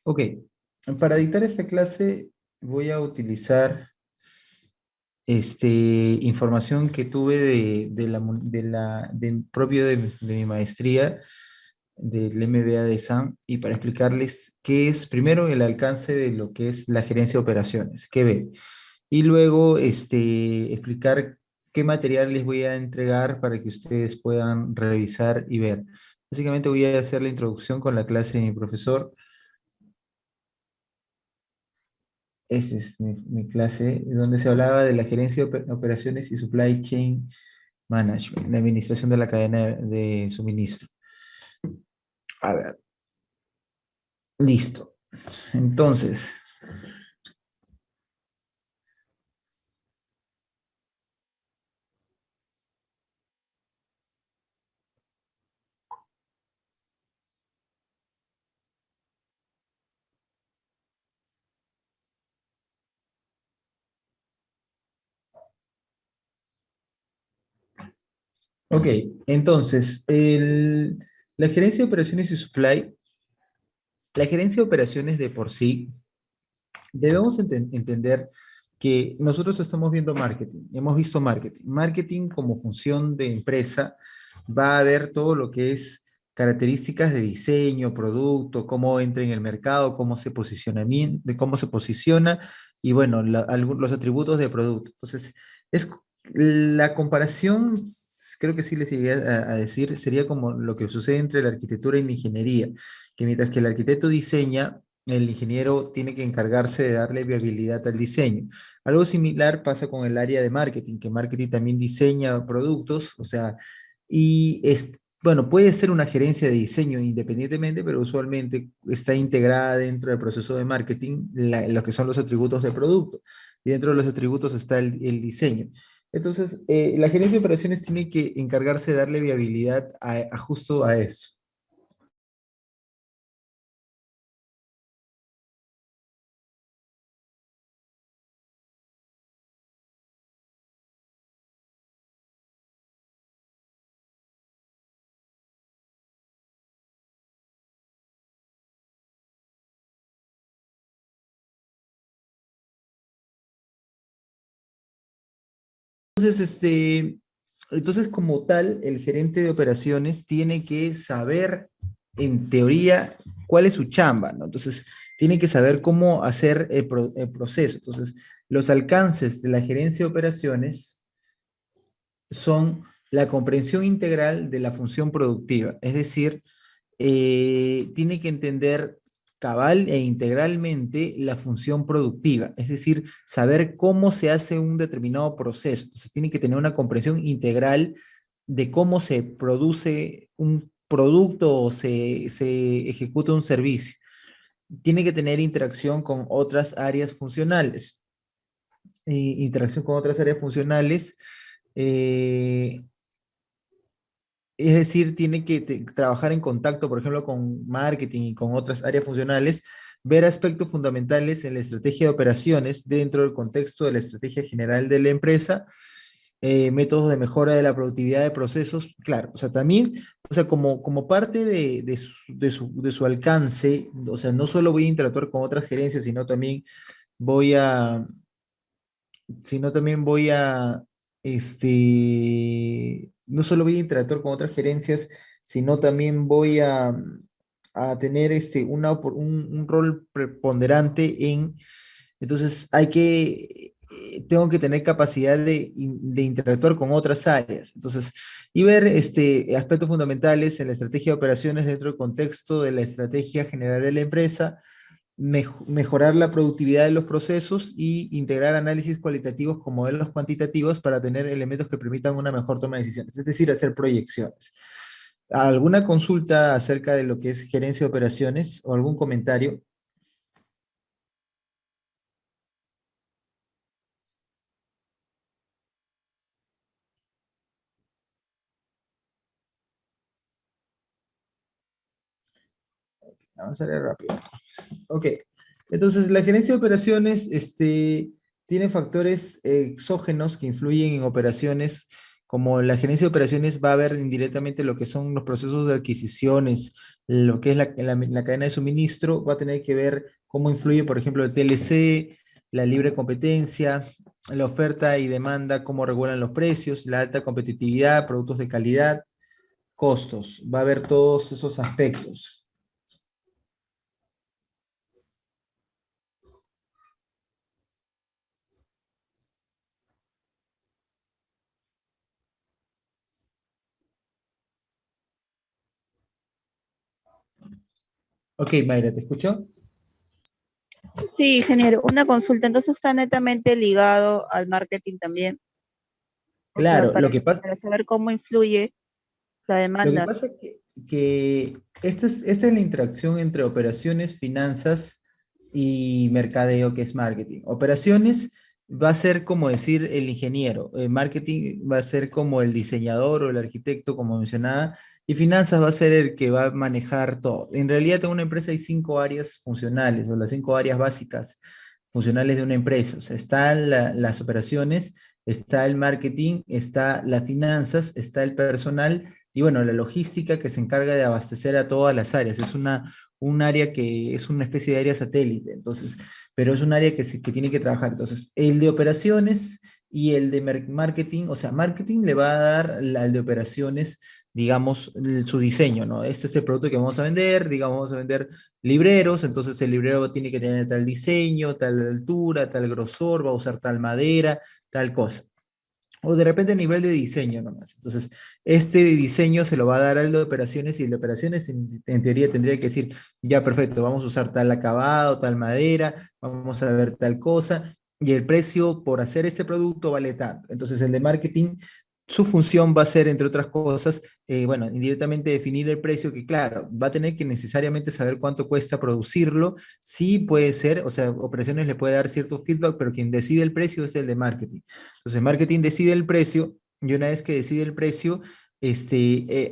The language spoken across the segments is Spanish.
Ok, para dictar esta clase voy a utilizar información que tuve del propio de mi maestría del MBA de SAM y para explicarles qué es primero el alcance de lo que es la gerencia de operaciones, qué ve, y luego explicar qué material les voy a entregar para que ustedes puedan revisar y ver. Básicamente voy a hacer la introducción con la clase de mi profesor. Esa es mi clase, donde se hablaba de la gerencia de operaciones y supply chain management, la administración de la cadena de suministro. A ver, listo. Entonces, ok, entonces, la gerencia de operaciones y supply, la gerencia de operaciones de por sí, debemos entender que nosotros estamos viendo marketing, hemos visto marketing. Marketing como función de empresa va a ver todo lo que es características de diseño, producto, cómo entra en el mercado, cómo se posiciona y bueno, los atributos del producto. Entonces, es la comparación, creo que sí les iría a decir, sería como lo que sucede entre la arquitectura y la ingeniería, que mientras que el arquitecto diseña, el ingeniero tiene que encargarse de darle viabilidad al diseño. Algo similar pasa con el área de marketing, que marketing también diseña productos, o sea, bueno, puede ser una gerencia de diseño independientemente, pero usualmente está integrada dentro del proceso de marketing lo que son los atributos del producto. Y dentro de los atributos está el diseño. Entonces, la gerencia de operaciones tiene que encargarse de darle viabilidad a justo a eso. Entonces, entonces, como tal, el gerente de operaciones tiene que saber, en teoría, cuál es su chamba, ¿no? Entonces, tiene que saber cómo hacer el proceso. Entonces, los alcances de la gerencia de operaciones son la comprensión integral de la función productiva, es decir, tiene que entender cabal e integralmente la función productiva, es decir, saber cómo se hace un determinado proceso. Entonces, tiene que tener una comprensión integral de cómo se produce un producto o se ejecuta un servicio. Tiene que tener interacción con otras áreas funcionales. Interacción con otras áreas funcionales. eh, es decir, tiene que trabajar en contacto, por ejemplo, con marketing y con otras áreas funcionales, ver aspectos fundamentales en la estrategia de operaciones dentro del contexto de la estrategia general de la empresa, métodos de mejora de la productividad de procesos, claro, o sea, también, o sea, como parte de su alcance, o sea, no solo voy a interactuar con otras gerencias, voy a, sino también voy a, no solo voy a interactuar con otras gerencias, sino también voy a tener un rol preponderante entonces tengo que tener capacidad de interactuar con otras áreas. Entonces, y ver aspectos fundamentales en la estrategia de operaciones dentro del contexto de la estrategia general de la empresa, mejorar la productividad de los procesos y integrar análisis cualitativos con modelos cuantitativos para tener elementos que permitan una mejor toma de decisiones, es decir, hacer proyecciones. ¿Alguna consulta acerca de lo que es gerencia de operaciones o algún comentario? Vamos a ver rápido. Ok, entonces la gerencia de operaciones tiene factores exógenos que influyen en operaciones como la gerencia de operaciones va a ver indirectamente lo que son los procesos de adquisiciones, lo que es la cadena de suministro, va a tener que ver cómo influye, por ejemplo, el TLC, la libre competencia, la oferta y demanda, cómo regulan los precios, la alta competitividad, productos de calidad, costos. Va a ver todos esos aspectos. Ok, Mayra, ¿te escucho? Sí, ingeniero, una consulta. Entonces está netamente ligado al marketing también. O sea, Claro, para saber cómo influye la lo que demanda. pasa es que esta es la interacción entre operaciones, finanzas y mercadeo, que es marketing. Operaciones va a ser como decir el ingeniero, marketing va a ser como el diseñador o el arquitecto, como mencionaba, y finanzas va a ser el que va a manejar todo. En realidad, en una empresa hay cinco áreas funcionales o las cinco áreas básicas funcionales de una empresa. O sea, están las operaciones, está el marketing, está las finanzas, está el personal y bueno, la logística que se encarga de abastecer a todas las áreas. Es un área que es una especie de área satélite, entonces, pero es un área que tiene que trabajar. Entonces, el de operaciones y el de marketing, o sea, marketing le va a dar al de operaciones, digamos, su diseño, ¿no? Este es el producto que vamos a vender, digamos, vamos a vender libreros, entonces el librero tiene que tener tal diseño, tal altura, tal grosor, va a usar tal madera, tal cosa. O de repente a nivel de diseño nomás. Entonces, este diseño se lo va a dar al de operaciones y el de operaciones en teoría tendría que decir, ya perfecto, vamos a usar tal acabado, tal madera, vamos a ver tal cosa, y el precio por hacer este producto vale tanto. Entonces, el de marketing, su función va a ser, entre otras cosas, bueno, indirectamente definir el precio, que claro, va a tener que necesariamente saber cuánto cuesta producirlo. Sí puede ser, o sea, operaciones le puede dar cierto feedback, pero quien decide el precio es el de marketing. Entonces, marketing decide el precio y una vez que decide el precio,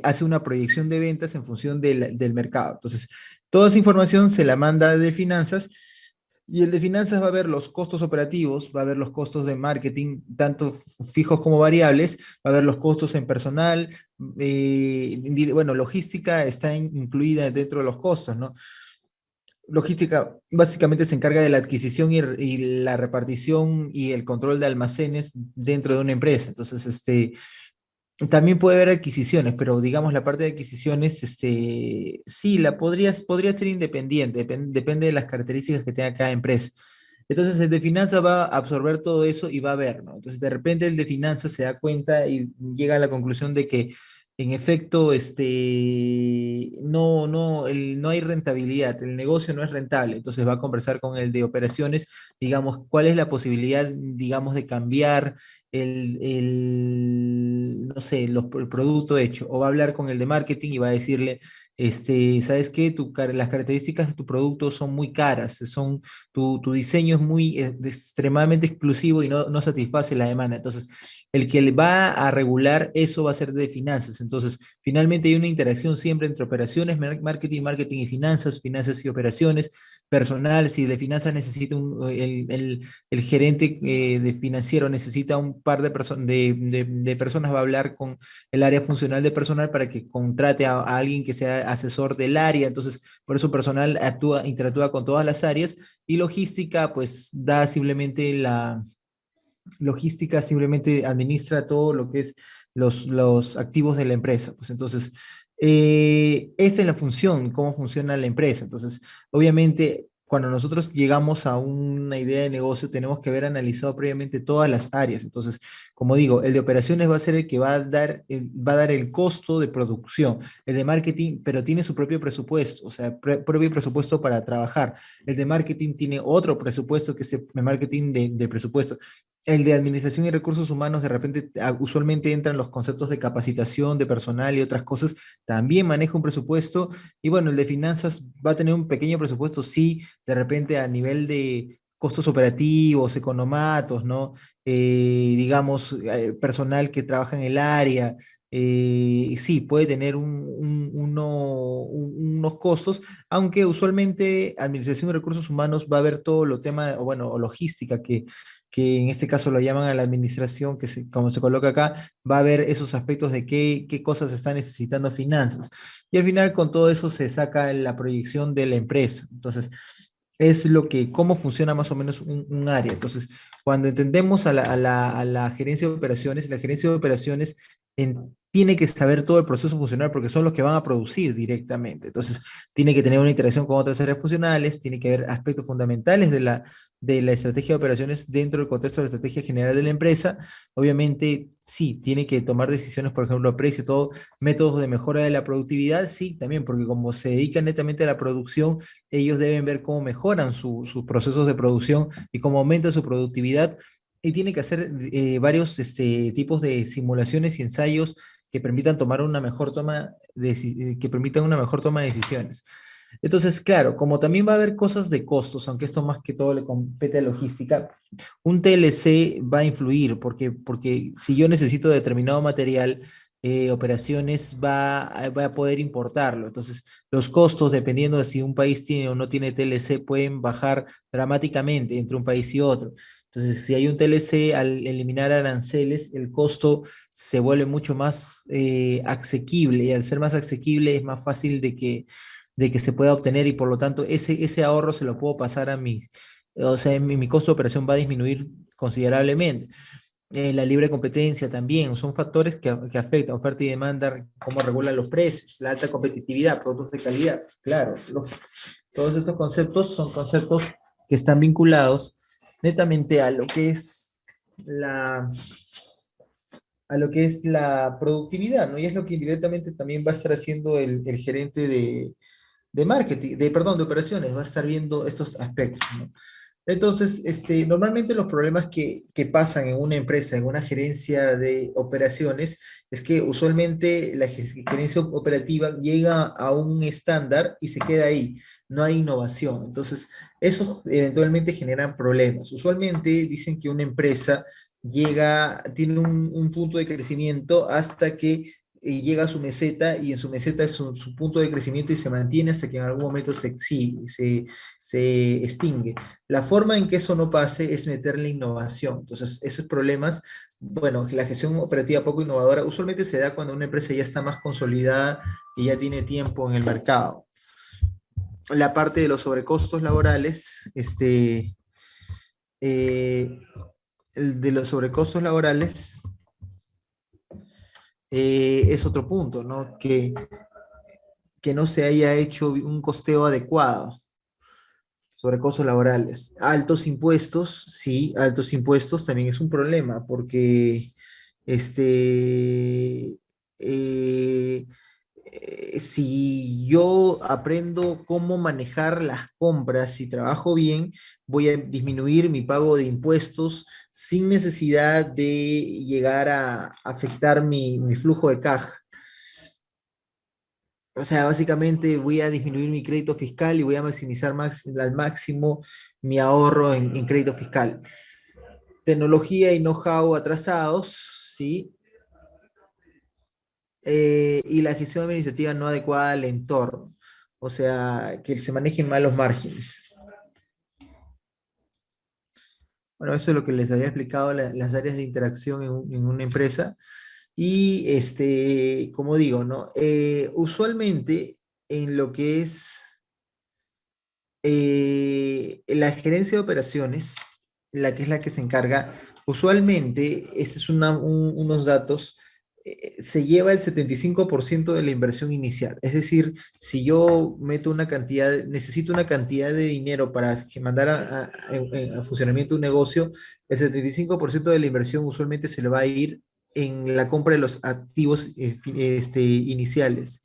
hace una proyección de ventas en función del mercado. Entonces, toda esa información se la manda de finanzas y el de finanzas va a ver los costos operativos, va a ver los costos de marketing, tanto fijos como variables, va a ver los costos en personal, bueno, logística está incluida dentro de los costos, ¿no? Logística básicamente se encarga de la adquisición y la repartición y el control de almacenes dentro de una empresa. Entonces, también puede haber adquisiciones, pero digamos la parte de adquisiciones, sí, podría ser independiente, depende de las características que tenga cada empresa. Entonces, el de finanzas va a absorber todo eso y va a ver, ¿no? Entonces, de repente el de finanzas se da cuenta y llega a la conclusión de que, en efecto, no hay rentabilidad, el negocio no es rentable. Entonces, va a conversar con el de operaciones, digamos, cuál es la posibilidad, digamos, de cambiar no sé, el producto hecho, o va a hablar con el de marketing y va a decirle, ¿sabes qué? Las características de tu producto son muy caras, tu diseño es muy extremadamente exclusivo y no satisface la demanda. Entonces, el que le va a regular eso va a ser de finanzas. Entonces, finalmente hay una interacción siempre entre operaciones, marketing y finanzas y operaciones, personal, si de finanzas necesita el gerente de financiero necesita un par de personas, va a hablar con el área funcional de personal para que contrate a alguien que sea asesor del área. Entonces, por eso personal interactúa con todas las áreas y logística simplemente administra todo lo que es los activos de la empresa. Pues entonces, esta es la función, cómo funciona la empresa. Entonces, obviamente, cuando nosotros llegamos a una idea de negocio, tenemos que haber analizado previamente todas las áreas. Entonces, como digo, el de operaciones va a ser el que va a dar el costo de producción. El de marketing, pero tiene su propio presupuesto, o sea, propio presupuesto para trabajar. El de marketing tiene otro presupuesto que es el marketing de presupuesto. El de administración y recursos humanos, de repente, usualmente entran los conceptos de capacitación de personal y otras cosas, también maneja un presupuesto. Y bueno, el de finanzas va a tener un pequeño presupuesto, sí, de repente a nivel de costos operativos, economatos, ¿no? Digamos, personal que trabaja en el área, sí, puede tener unos costos, aunque usualmente Administración de Recursos Humanos va a ver todo lo tema, o bueno, o logística, que en este caso lo llaman a la administración, como se coloca acá, va a ver esos aspectos de qué cosas está necesitando finanzas. Y al final con todo eso se saca la proyección de la empresa. Entonces, es cómo funciona más o menos un área. Entonces, cuando entendemos a la gerencia de operaciones, la gerencia de operaciones tiene que saber todo el proceso funcional porque son los que van a producir directamente. Entonces, tiene que tener una interacción con otras áreas funcionales, tiene que ver aspectos fundamentales de la estrategia de operaciones dentro del contexto de la estrategia general de la empresa. Obviamente, sí, tiene que tomar decisiones, por ejemplo, precio, todo, métodos de mejora de la productividad, sí, también, porque como se dedican netamente a la producción, ellos deben ver cómo mejoran sus procesos de producción y cómo aumenta su productividad. Y tiene que hacer varios tipos de simulaciones y ensayos que permitan tomar una mejor que permitan una mejor toma de decisiones. Entonces, claro, como también va a haber cosas de costos, aunque esto más que todo le compete a logística, un TLC va a influir, porque si yo necesito determinado material, operaciones va a poder importarlo. Entonces, los costos, dependiendo de si un país tiene o no tiene TLC, pueden bajar dramáticamente entre un país y otro. Entonces, si hay un TLC, al eliminar aranceles, el costo se vuelve mucho más asequible, y al ser más asequible es más fácil de que se pueda obtener, y por lo tanto ese ahorro se lo puedo pasar o sea, mi costo de operación va a disminuir considerablemente. La libre competencia también, son factores que afectan oferta y demanda, cómo regulan los precios, la alta competitividad, productos de calidad. Claro, todos estos conceptos son conceptos que están vinculados netamente la, a lo que es la productividad, ¿no? Y es lo que indirectamente también va a estar haciendo el gerente de marketing, perdón, de operaciones, va a estar viendo estos aspectos, ¿no? Entonces, normalmente los problemas que pasan en una empresa, en una gerencia de operaciones, es que usualmente la gerencia operativa llega a un estándar y se queda ahí, no hay innovación. Entonces, eso eventualmente generan problemas. Usualmente dicen que una empresa tiene un punto de crecimiento hasta que llega a su meseta, y en su meseta es su punto de crecimiento y se mantiene hasta que en algún momento se extingue. La forma en que eso no pase es meterle innovación. Entonces, esos problemas, bueno, la gestión operativa poco innovadora usualmente se da cuando una empresa ya está más consolidada y ya tiene tiempo en el mercado. La parte de los sobrecostos laborales, eh, el de los sobrecostos laborales es otro punto, ¿no? Que no se haya hecho un costeo adecuado sobre costos laborales. Altos impuestos, sí, altos impuestos también es un problema, porque este, eh, si yo aprendo cómo manejar las compras y trabajo bien, voy a disminuir mi pago de impuestos sin necesidad de llegar a afectar mi flujo de caja. O sea, básicamente voy a disminuir mi crédito fiscal y voy a maximizar al máximo mi ahorro en crédito fiscal. Tecnología y know-how atrasados, ¿sí? Y la gestión administrativa no adecuada al entorno. O sea, que se manejen mal los márgenes. Bueno, eso es lo que les había explicado, las áreas de interacción en una empresa. Y como digo, ¿no? Usualmente en lo que es la gerencia de operaciones, la que es la que se encarga, usualmente, estos son unos datos, se lleva el 75% de la inversión inicial. Es decir, si yo necesito una cantidad de dinero para mandar a funcionamiento un negocio, el 75% de la inversión usualmente se le va a ir en la compra de los activos iniciales.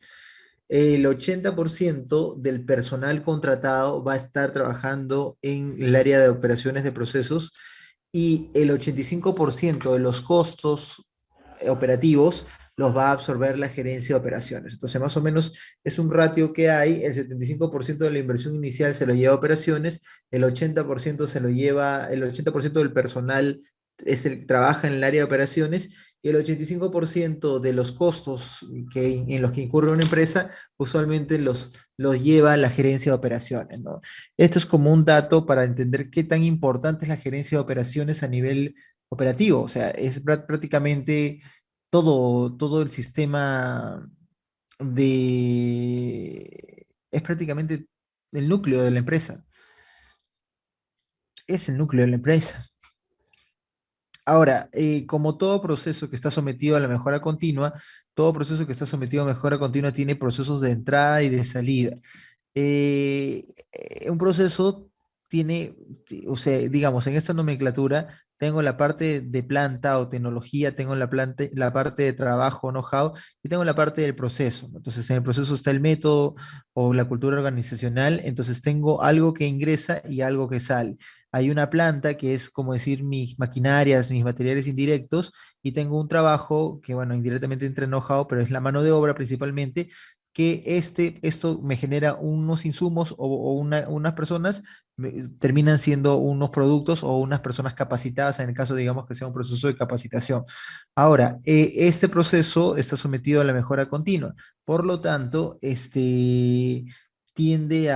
El 80% del personal contratado va a estar trabajando en el área de operaciones de procesos, y el 85% de los costos operativos los va a absorber la gerencia de operaciones. Entonces, más o menos es un ratio que hay: el 75% de la inversión inicial se lo lleva a operaciones, el 80% del personal trabaja en el área de operaciones, y el 85% de los costos en los que incurre una empresa usualmente los lleva la gerencia de operaciones, ¿no? Esto es como un dato para entender qué tan importante es la gerencia de operaciones a nivel operativo, o sea, es prácticamente todo el sistema es prácticamente el núcleo de la empresa, es el núcleo de la empresa. Ahora, como todo proceso que está sometido a la mejora continua, todo proceso que está sometido a mejora continua tiene procesos de entrada y de salida. Un proceso tiene, o sea, digamos, en esta nomenclatura tengo la parte de planta o tecnología, tengo la parte de trabajo, know-how, y tengo la parte del proceso, ¿no? Entonces, en el proceso está el método o la cultura organizacional, entonces tengo algo que ingresa y algo que sale. Hay una planta que es como decir mis maquinarias, mis materiales indirectos, y tengo un trabajo que, bueno, indirectamente entra en know-how, pero es la mano de obra principalmente, que esto me genera unos insumos o unas personas, terminan siendo unos productos o unas personas capacitadas en el caso, digamos, que sea un proceso de capacitación. Ahora, este proceso está sometido a la mejora continua. Por lo tanto, tiende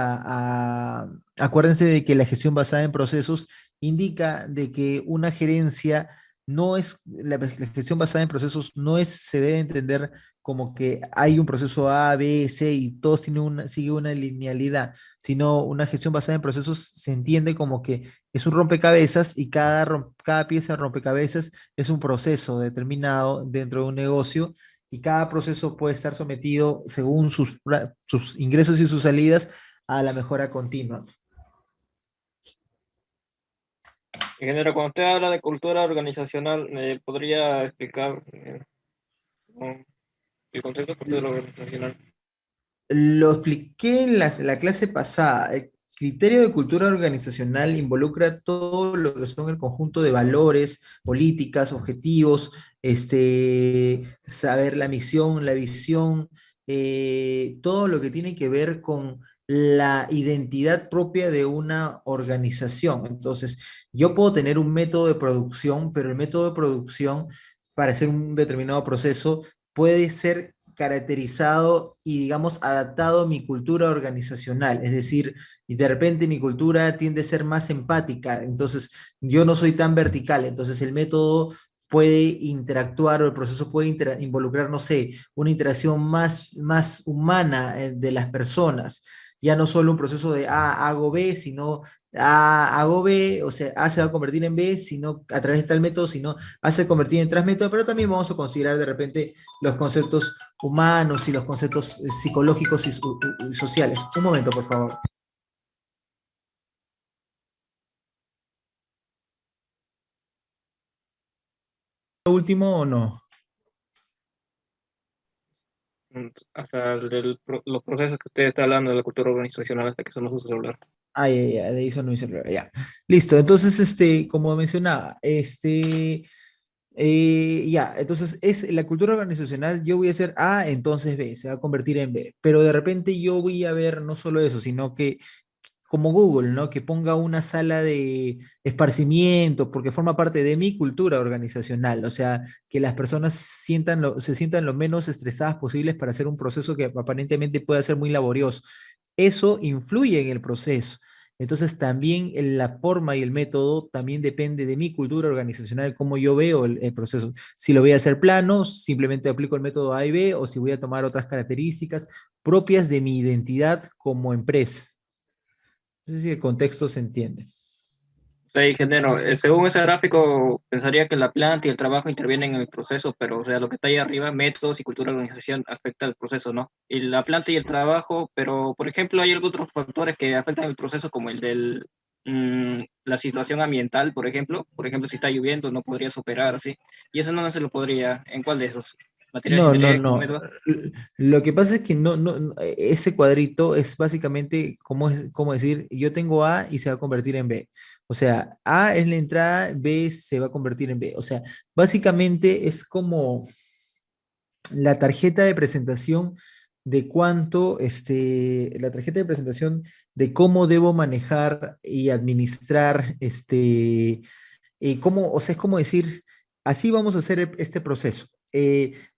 acuérdense de que la gestión basada en procesos indica de que una gerencia no es, la gestión basada en procesos no es, se debe entender como que hay un proceso A, B, C y todos tienen sigue una linealidad, sino una gestión basada en procesos se entiende como que es un rompecabezas y cada pieza de rompecabezas es un proceso determinado dentro de un negocio y cada proceso puede estar sometido según sus ingresos y sus salidas a la mejora continua. Ingeniero, cuando usted habla de cultura organizacional, ¿podría explicar el concepto de cultura organizacional? Lo expliqué en la clase pasada. El criterio de cultura organizacional involucra todo lo que son el conjunto de valores, políticas, objetivos, saber la misión, la visión, todo lo que tiene que ver con la identidad propia de una organización. Entonces, yo puedo tener un método de producción, pero el método de producción para hacer un determinado proceso puede ser caracterizado y, digamos, adaptado a mi cultura organizacional. Es decir, y de repente mi cultura tiende a ser más empática, entonces yo no soy tan vertical, entonces el método puede interactuar o el proceso puede involucrar, no sé, una interacción más humana de las personas. Ya no solo un proceso de A hago B, sino A hago B, o sea, A se va a convertir en B, sino a través de tal método, sino A se convertir en transmétodo, pero también vamos a considerar de repente los conceptos humanos y los conceptos psicológicos y sociales. Un momento, por favor. ¿Lo último o no? Hasta los procesos que usted está hablando de la cultura organizacional hasta que se nos usa hablar. Ah, ya, ya, de eso no hice el ya. Listo, entonces, como mencionaba, ya, entonces es la cultura organizacional, yo voy a hacer A, entonces B, se va a convertir en B, pero de repente yo voy a ver no solo eso, sino que como Google, ¿no? Que ponga una sala de esparcimiento, porque forma parte de mi cultura organizacional, o sea, que las personas se sientan lo menos estresadas posibles para hacer un proceso que aparentemente puede ser muy laborioso. Eso influye en el proceso. Entonces también la forma y el método también depende de mi cultura organizacional, cómo yo veo el proceso. Si lo voy a hacer plano, simplemente aplico el método A y B, o si voy a tomar otras características propias de mi identidad como empresa. No sé si el contexto se entiende. Sí, ingeniero, según ese gráfico, pensaría que la planta y el trabajo intervienen en el proceso, pero, o sea, lo que está ahí arriba, métodos y cultura de organización, afecta el proceso, ¿no? Y la planta y el trabajo, pero, por ejemplo, hay algunos otros factores que afectan el proceso, como el de la situación ambiental, por ejemplo, si está lloviendo, no podrías operar, ¿sí? Y eso no se lo podría, ¿en cuál de esos? Materiales No, no, indirectos, no. métodos. Lo que pasa es que ese cuadrito es básicamente como decir, yo tengo A y se va a convertir en B. O sea, A es la entrada, B se va a convertir en B. O sea, básicamente es como la tarjeta de presentación de la tarjeta de presentación de cómo debo manejar y administrar, o sea, es como decir así vamos a hacer este proceso.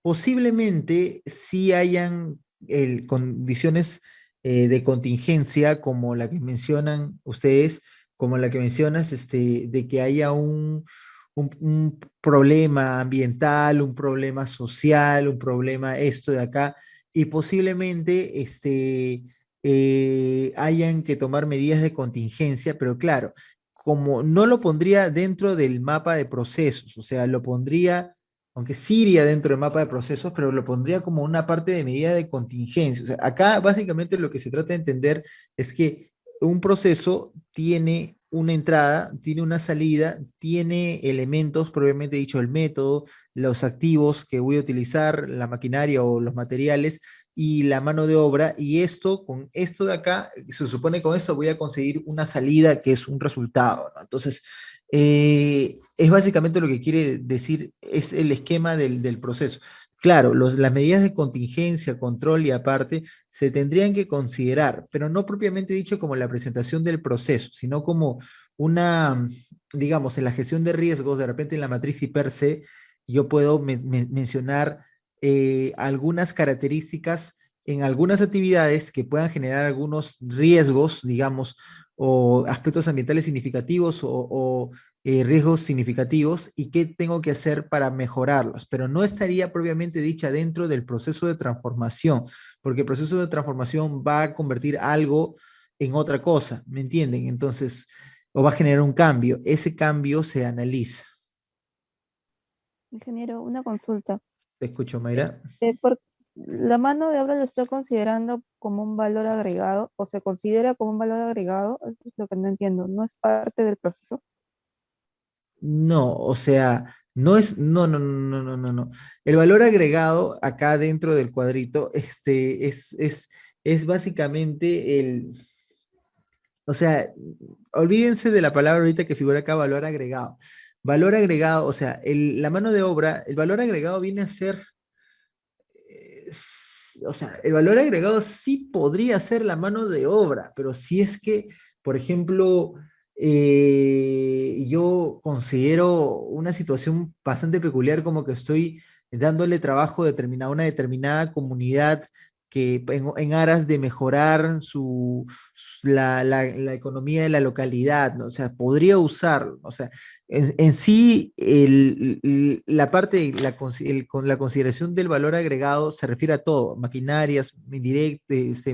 Posiblemente sí hayan condiciones de contingencia como la que mencionan ustedes, como la que mencionas, de que haya un problema ambiental, un problema social, un problema esto de acá, y posiblemente hayan que tomar medidas de contingencia, pero claro, como no lo pondría dentro del mapa de procesos, o sea, lo pondría, aunque sí iría dentro del mapa de procesos, pero lo pondría como una parte de medida de contingencia. O sea, acá básicamente lo que se trata de entender es que un proceso tiene una entrada, tiene una salida, tiene elementos, probablemente dicho el método, los activos que voy a utilizar, la maquinaria o los materiales y la mano de obra, y esto, con esto de acá, se supone que con esto voy a conseguir una salida que es un resultado, ¿no? Entonces, es básicamente lo que quiere decir, es el esquema del proceso. Claro, las medidas de contingencia, control y aparte se tendrían que considerar, pero no propiamente dicho como la presentación del proceso, sino como una, digamos, en la gestión de riesgos, de repente en la matriz y per se, yo puedo mencionar algunas características en algunas actividades que puedan generar algunos riesgos, digamos, o aspectos ambientales significativos o riesgos significativos y qué tengo que hacer para mejorarlos, pero no estaría propiamente dicha dentro del proceso de transformación, porque el proceso de transformación va a convertir algo en otra cosa, ¿me entienden? Entonces, o va a generar un cambio, ese cambio se analiza. Ingeniero, una consulta. Te escucho, Mayra. ¿La mano de obra lo está considerando como un valor agregado o se considera como un valor agregado? Eso es lo que no entiendo. ¿No es parte del proceso? No, o sea, no es, no, no, no, no, no, no. El valor agregado acá dentro del cuadrito, es básicamente o sea, olvídense de la palabra ahorita que figura acá, valor agregado. Valor agregado, o sea, la mano de obra, el valor agregado viene a ser, o sea, el valor agregado sí podría ser la mano de obra, pero si es que, por ejemplo, yo considero una situación bastante peculiar como que estoy dándole trabajo a una determinada comunidad que en aras de mejorar la economía de la localidad, ¿no? O sea, podría usarlo, o sea, en sí, la parte, con la consideración del valor agregado se refiere a todo, maquinarias,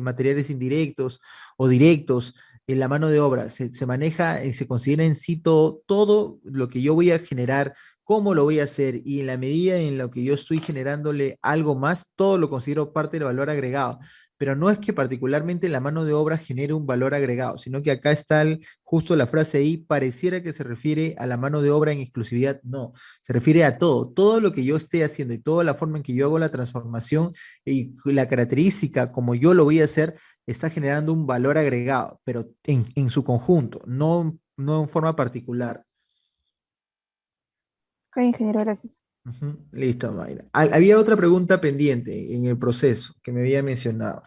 materiales indirectos o directos, en la mano de obra, se maneja, se considera en sí todo, todo lo que yo voy a generar, cómo lo voy a hacer y en la medida en la que yo estoy generándole algo más, todo lo considero parte del valor agregado. Pero no es que particularmente la mano de obra genere un valor agregado, sino que acá está justo la frase ahí, pareciera que se refiere a la mano de obra en exclusividad. No, se refiere a todo, todo lo que yo esté haciendo y toda la forma en que yo hago la transformación y la característica como yo lo voy a hacer está generando un valor agregado, pero en su conjunto, no en forma particular. Ok, ingeniero, gracias. Ujú. Listo, Mayra. Había otra pregunta pendiente en el proceso que me había mencionado.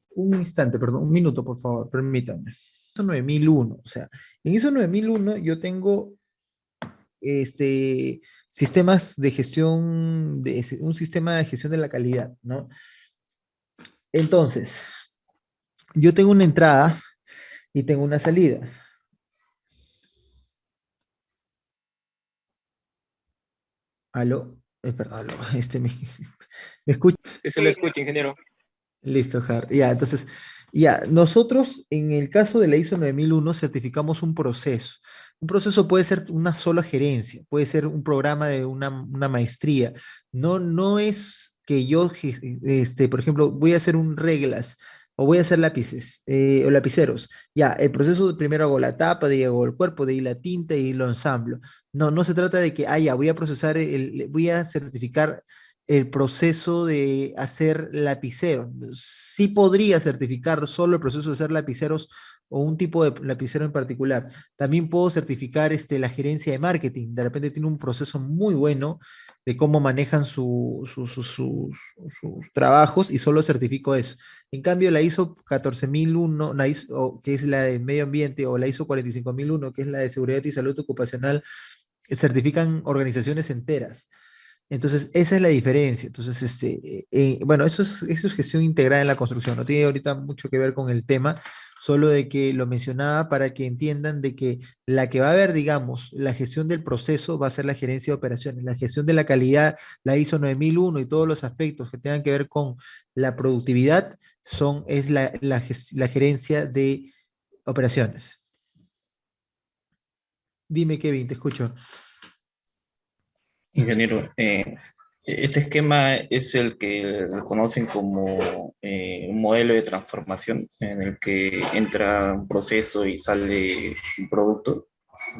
Un instante, perdón, un minuto, por favor, permítanme. ISO 9001, o sea, en ISO 9001 yo tengo sistemas de gestión, un sistema de gestión de la calidad, ¿no? Entonces, yo tengo una entrada y tengo una salida. Aló, perdón, aló, me escucha. Sí, se le escucha, ingeniero. Listo, Har. Ya, entonces, ya, nosotros en el caso de la ISO 9001 certificamos un proceso. Un proceso puede ser una sola gerencia, puede ser un programa de una maestría. No es que yo, por ejemplo, voy a hacer un reglas o voy a hacer lápices o lapiceros. Ya, el proceso primero hago la tapa, de ahí hago el cuerpo, de ahí la tinta y lo ensamblo. No se trata de que, ya, voy a procesar, voy a certificar el proceso de hacer lapiceros. Sí podría certificar solo el proceso de hacer lapiceros o un tipo de lapicero en particular. También puedo certificar la gerencia de marketing. De repente tiene un proceso muy bueno de cómo manejan sus trabajos y solo certifico eso. En cambio, la ISO 14001, que es la de medio ambiente, o la ISO 45001, que es la de seguridad y salud ocupacional, certifican organizaciones enteras. Entonces, esa es la diferencia. Entonces, bueno, eso es gestión integrada en la construcción. No tiene ahorita mucho que ver con el tema, solo de que lo mencionaba para que entiendan de que la que va a ver, digamos, la gestión del proceso va a ser la gerencia de operaciones. La gestión de la calidad, la ISO 9001 y todos los aspectos que tengan que ver con la productividad es la gerencia de operaciones. Dime, Kevin, te escucho. Ingeniero, este esquema es el que conocen como un modelo de transformación en el que entra un proceso y sale un producto,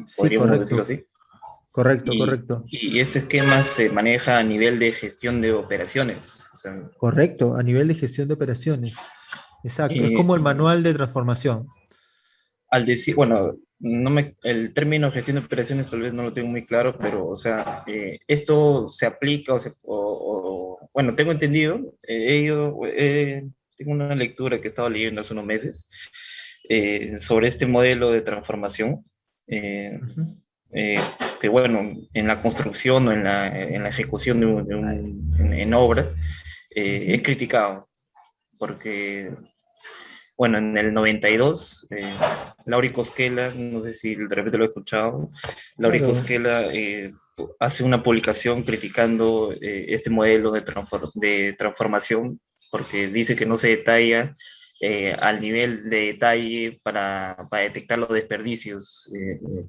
Sí, podríamos decirlo correcto, así. correcto, Y, correcto. y este esquema se maneja a nivel de gestión de operaciones. O sea, Correcto, a nivel de gestión de operaciones. Exacto, es eh, como el manual de transformación. al decir, bueno, el término gestión de operaciones tal vez no lo tengo muy claro, pero, o sea, esto se aplica bueno, tengo entendido, tengo una lectura que he estado leyendo hace unos meses sobre este modelo de transformación, eh, Ujú. eh, que, bueno, en la construcción o en la ejecución Ay, en obra, es ujú. criticado, porque bueno, en el 92, Lauri Cosquela, no sé si de repente lo he escuchado, Lauri Claro, Cosquela hace una publicación criticando este modelo de transformación, porque dice que no se detalla al nivel de detalle para detectar los desperdicios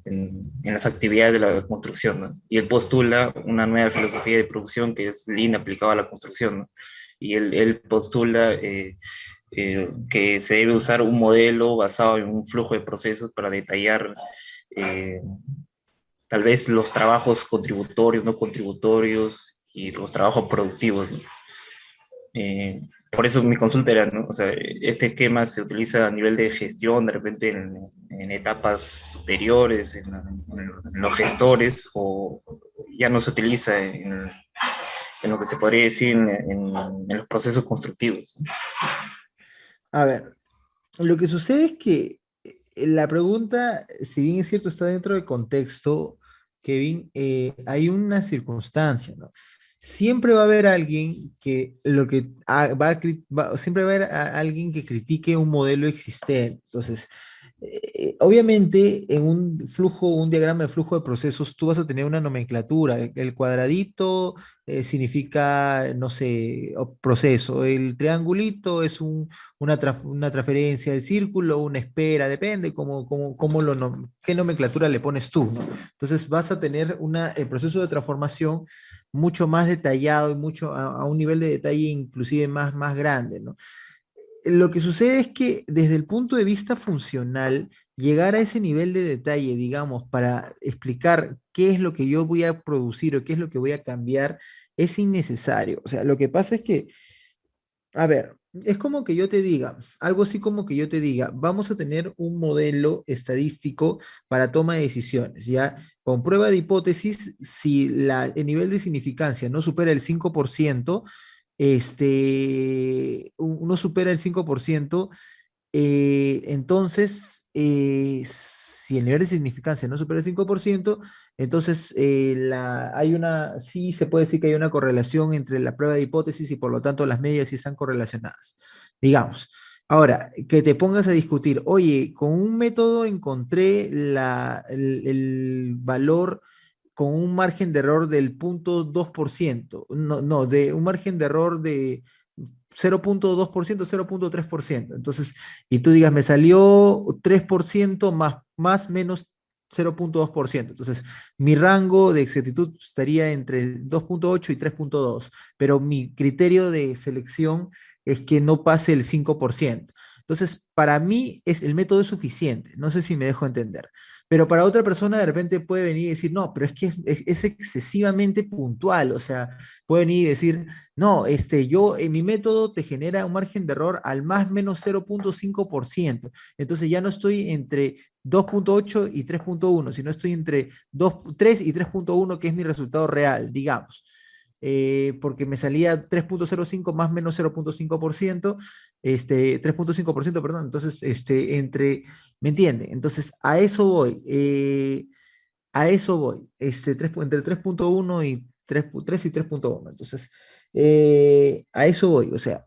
en las actividades de la construcción, ¿no? Y él postula una nueva filosofía de producción que es Lean aplicada a la construcción, ¿no? Y él postula que se debe usar un modelo basado en un flujo de procesos para detallar eh, tal vez los trabajos contributorios, no contributorios y los trabajos productivos, ¿no? Por eso mi consulta era, ¿no? O sea, este esquema se utiliza a nivel de gestión, de repente en etapas superiores, en los gestores, o ya no se utiliza en lo que se podría decir en los procesos constructivos, ¿no? a ver, lo que sucede es que la pregunta, si bien es cierto, está dentro del contexto, Kevin, hay una circunstancia, ¿no? Siempre va a haber alguien que lo que siempre va a haber alguien que critique un modelo existente. Entonces, obviamente, en un diagrama de flujo de procesos, tú vas a tener una nomenclatura. El cuadradito significa, no sé, proceso. El triangulito es una transferencia del círculo, una espera, depende qué nomenclatura le pones tú, ¿no? Entonces vas a tener el proceso de transformación mucho más detallado y a un nivel de detalle inclusive más grande, ¿no? Lo que sucede es que desde el punto de vista funcional, llegar a ese nivel de detalle, digamos, para explicar qué es lo que yo voy a producir o qué es lo que voy a cambiar, es innecesario. O sea, lo que pasa es que, a ver, es como que yo te diga, algo así como que yo te diga, vamos a tener un modelo estadístico para toma de decisiones, ¿ya? Con prueba de hipótesis, si el nivel de significancia no supera el 5%, uno supera el 5%, entonces, si el nivel de significancia no supera el 5%, entonces sí se puede decir que hay una correlación entre la prueba de hipótesis y por lo tanto las medias sí están correlacionadas, digamos. Ahora, que te pongas a discutir, oye, con un método encontré el valor con un margen de error del 0,2%, no, no, de un margen de error de 0,2%, 0,3%. Entonces, y tú digas, me salió 3% más menos 0,2%. Entonces, mi rango de exactitud estaría entre 2,8 y 3,2, pero mi criterio de selección es que no pase el 5%. Entonces, para mí el método es suficiente, no sé si me dejo entender, pero para otra persona de repente puede venir y decir, no, pero es que es excesivamente puntual, o sea, puede venir y decir, no, yo, en mi método te genera un margen de error al más menos 0,5%, entonces ya no estoy entre 2,8 y 3,1, sino estoy entre 3 y 3,1, que es mi resultado real, digamos. Porque me salía 3,05 más menos 0,5%, 3,5%, perdón, entonces, ¿me entiende? Entonces, a eso voy, entre 3,1 y 3 y 3,1, entonces, a eso voy, o sea,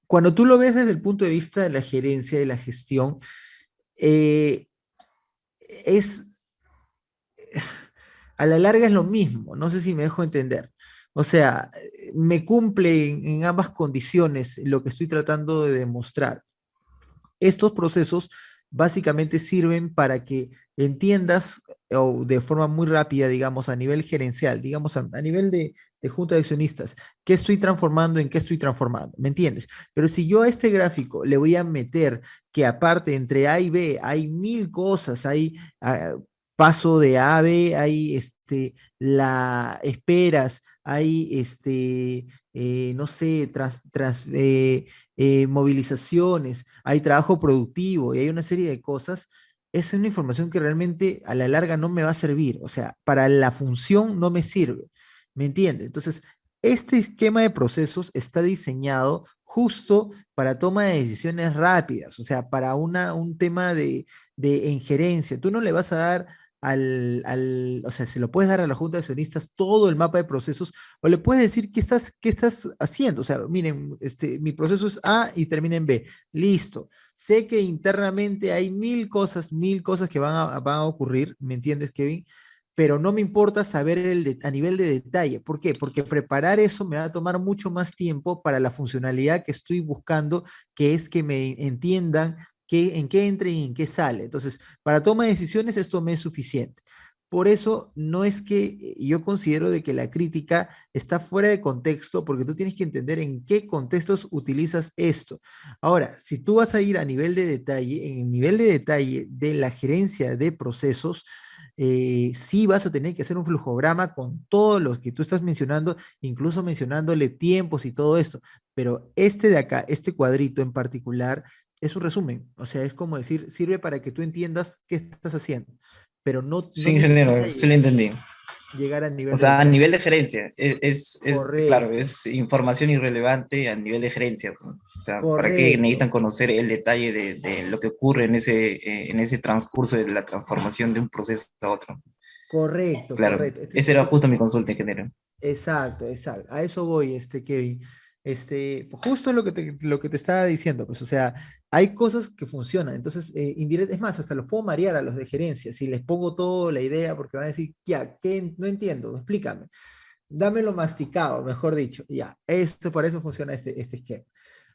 cuando tú lo ves desde el punto de vista de la gerencia, de la gestión, eh, es, a la larga es lo mismo, no sé si me dejo entender. O sea, me cumple en ambas condiciones lo que estoy tratando de demostrar. Estos procesos básicamente sirven para que entiendas o de forma muy rápida, digamos, a nivel gerencial, digamos, a nivel de junta de accionistas, qué estoy transformando, en qué estoy transformando, ¿me entiendes? Pero si yo a este gráfico le voy a meter que aparte entre A y B hay mil cosas, hay paso de A a B, hay la esperas, hay no sé, movilizaciones, hay trabajo productivo y hay una serie de cosas, es una información que realmente a la larga no me va a servir. O sea, para la función no me sirve. ¿Me entiende? Entonces, este esquema de procesos está diseñado justo para toma de decisiones rápidas, o sea, para un tema de injerencia. Tú no le vas a dar o sea, se lo puedes dar a la Junta de Accionistas todo el mapa de procesos o le puedes decir qué estás haciendo. O sea, miren, mi proceso es A y termina en B. Listo. Sé que internamente hay mil cosas que van a ocurrir, ¿me entiendes, Kevin? Pero no me importa saber a nivel de detalle. ¿Por qué? Porque preparar eso me va a tomar mucho más tiempo para la funcionalidad que estoy buscando, que es que me entiendan en qué entra y en qué sale. Entonces, para toma de decisiones esto me es suficiente. Por eso no es que yo considero de que la crítica está fuera de contexto, porque tú tienes que entender en qué contextos utilizas esto. Ahora, si tú vas a ir a nivel de detalle, en el nivel de detalle de la gerencia de procesos, sí vas a tener que hacer un flujograma con todos los que tú estás mencionando, incluso mencionándole tiempos y todo esto. Pero este de acá, este cuadrito en particular, es un resumen. O sea, es como decir, sirve para que tú entiendas qué estás haciendo, pero no Sí, ingeniero, necesita sí lo entendí. llegar al O nivel de sea, a detalle. nivel de gerencia, claro, Correcto, es información irrelevante a nivel de gerencia, pues. O sea, ¿para qué necesitan correcto, conocer el detalle de lo que ocurre en ese transcurso de la transformación de un proceso a otro? correcto, Claro, correcto. esa era Entonces, justo mi consulta, ingeniero. exacto, exacto. A eso voy, Kevin. Justo lo que te estaba diciendo, pues, o sea, hay cosas que funcionan. Entonces, es más, hasta los puedo marear a los de gerencia. Si les pongo toda la idea, porque van a decir, ya, ¿qué? No entiendo, explícame. Dámelo masticado, mejor dicho. Ya, por eso funciona este esquema.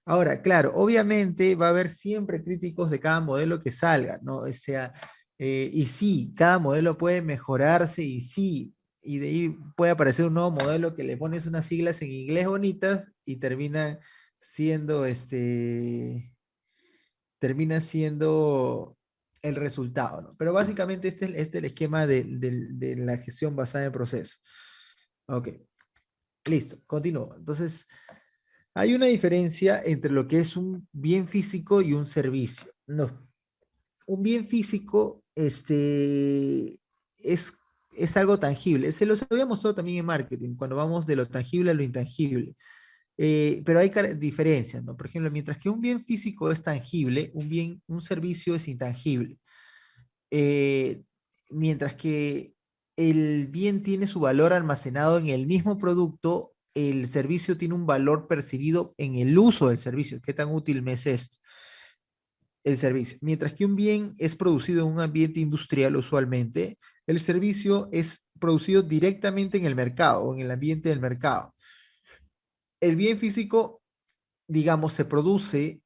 Ahora, claro, obviamente va a haber siempre críticos de cada modelo que salga, ¿no? O sea, y sí, cada modelo puede mejorarse y sí, y de ahí puede aparecer un nuevo modelo que le pones unas siglas en inglés bonitas y siendo termina siendo el resultado, ¿no? Pero básicamente este es el esquema de la gestión basada en procesos. Ok, listo, continúo. Entonces, hay una diferencia entre lo que es un bien físico y un servicio. No, un bien físico es algo tangible. Se los había mostrado también en marketing, cuando vamos de lo tangible a lo intangible. Pero hay diferencias, ¿no? Por ejemplo, mientras que un bien físico es tangible, un servicio es intangible. Eh, Mientras que el bien tiene su valor almacenado en el mismo producto, el servicio tiene un valor percibido en el uso del servicio. ¿Qué tan útil me es esto? El servicio. Mientras que un bien es producido en un ambiente industrial usualmente, el servicio es producido directamente en el mercado o en el ambiente del mercado. El bien físico, digamos, se produce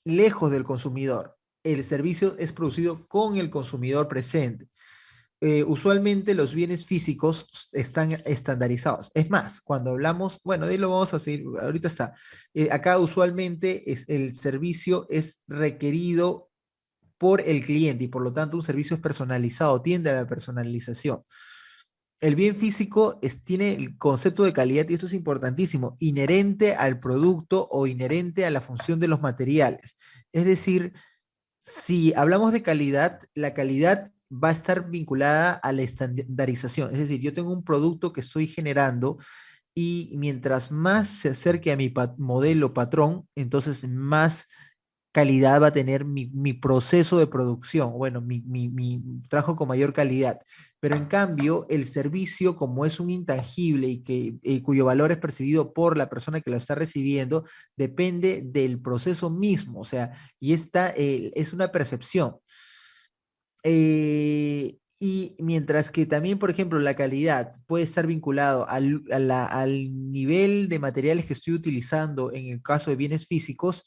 lejos del consumidor. El servicio es producido con el consumidor presente. usualmente los bienes físicos están estandarizados. Es más, cuando hablamos, bueno, de ahí lo vamos a seguir, ahorita está. Acá usualmente el servicio es requerido por el cliente y por lo tanto un servicio es personalizado, tiende a la personalización. El bien físico tiene el concepto de calidad, y esto es importantísimo, inherente al producto o inherente a la función de los materiales. Es decir, si hablamos de calidad, la calidad va a estar vinculada a la estandarización. Es decir, yo tengo un producto que estoy generando y mientras más se acerque a mi modelo patrón, entonces más calidad va a tener mi proceso de producción, bueno, mi trabajo con mayor calidad. Pero en cambio, el servicio, como es un intangible y cuyo valor es percibido por la persona que lo está recibiendo, depende del proceso mismo, o sea, y esta es una percepción. Y mientras que también, por ejemplo, la calidad puede estar vinculado al nivel de materiales que estoy utilizando en el caso de bienes físicos,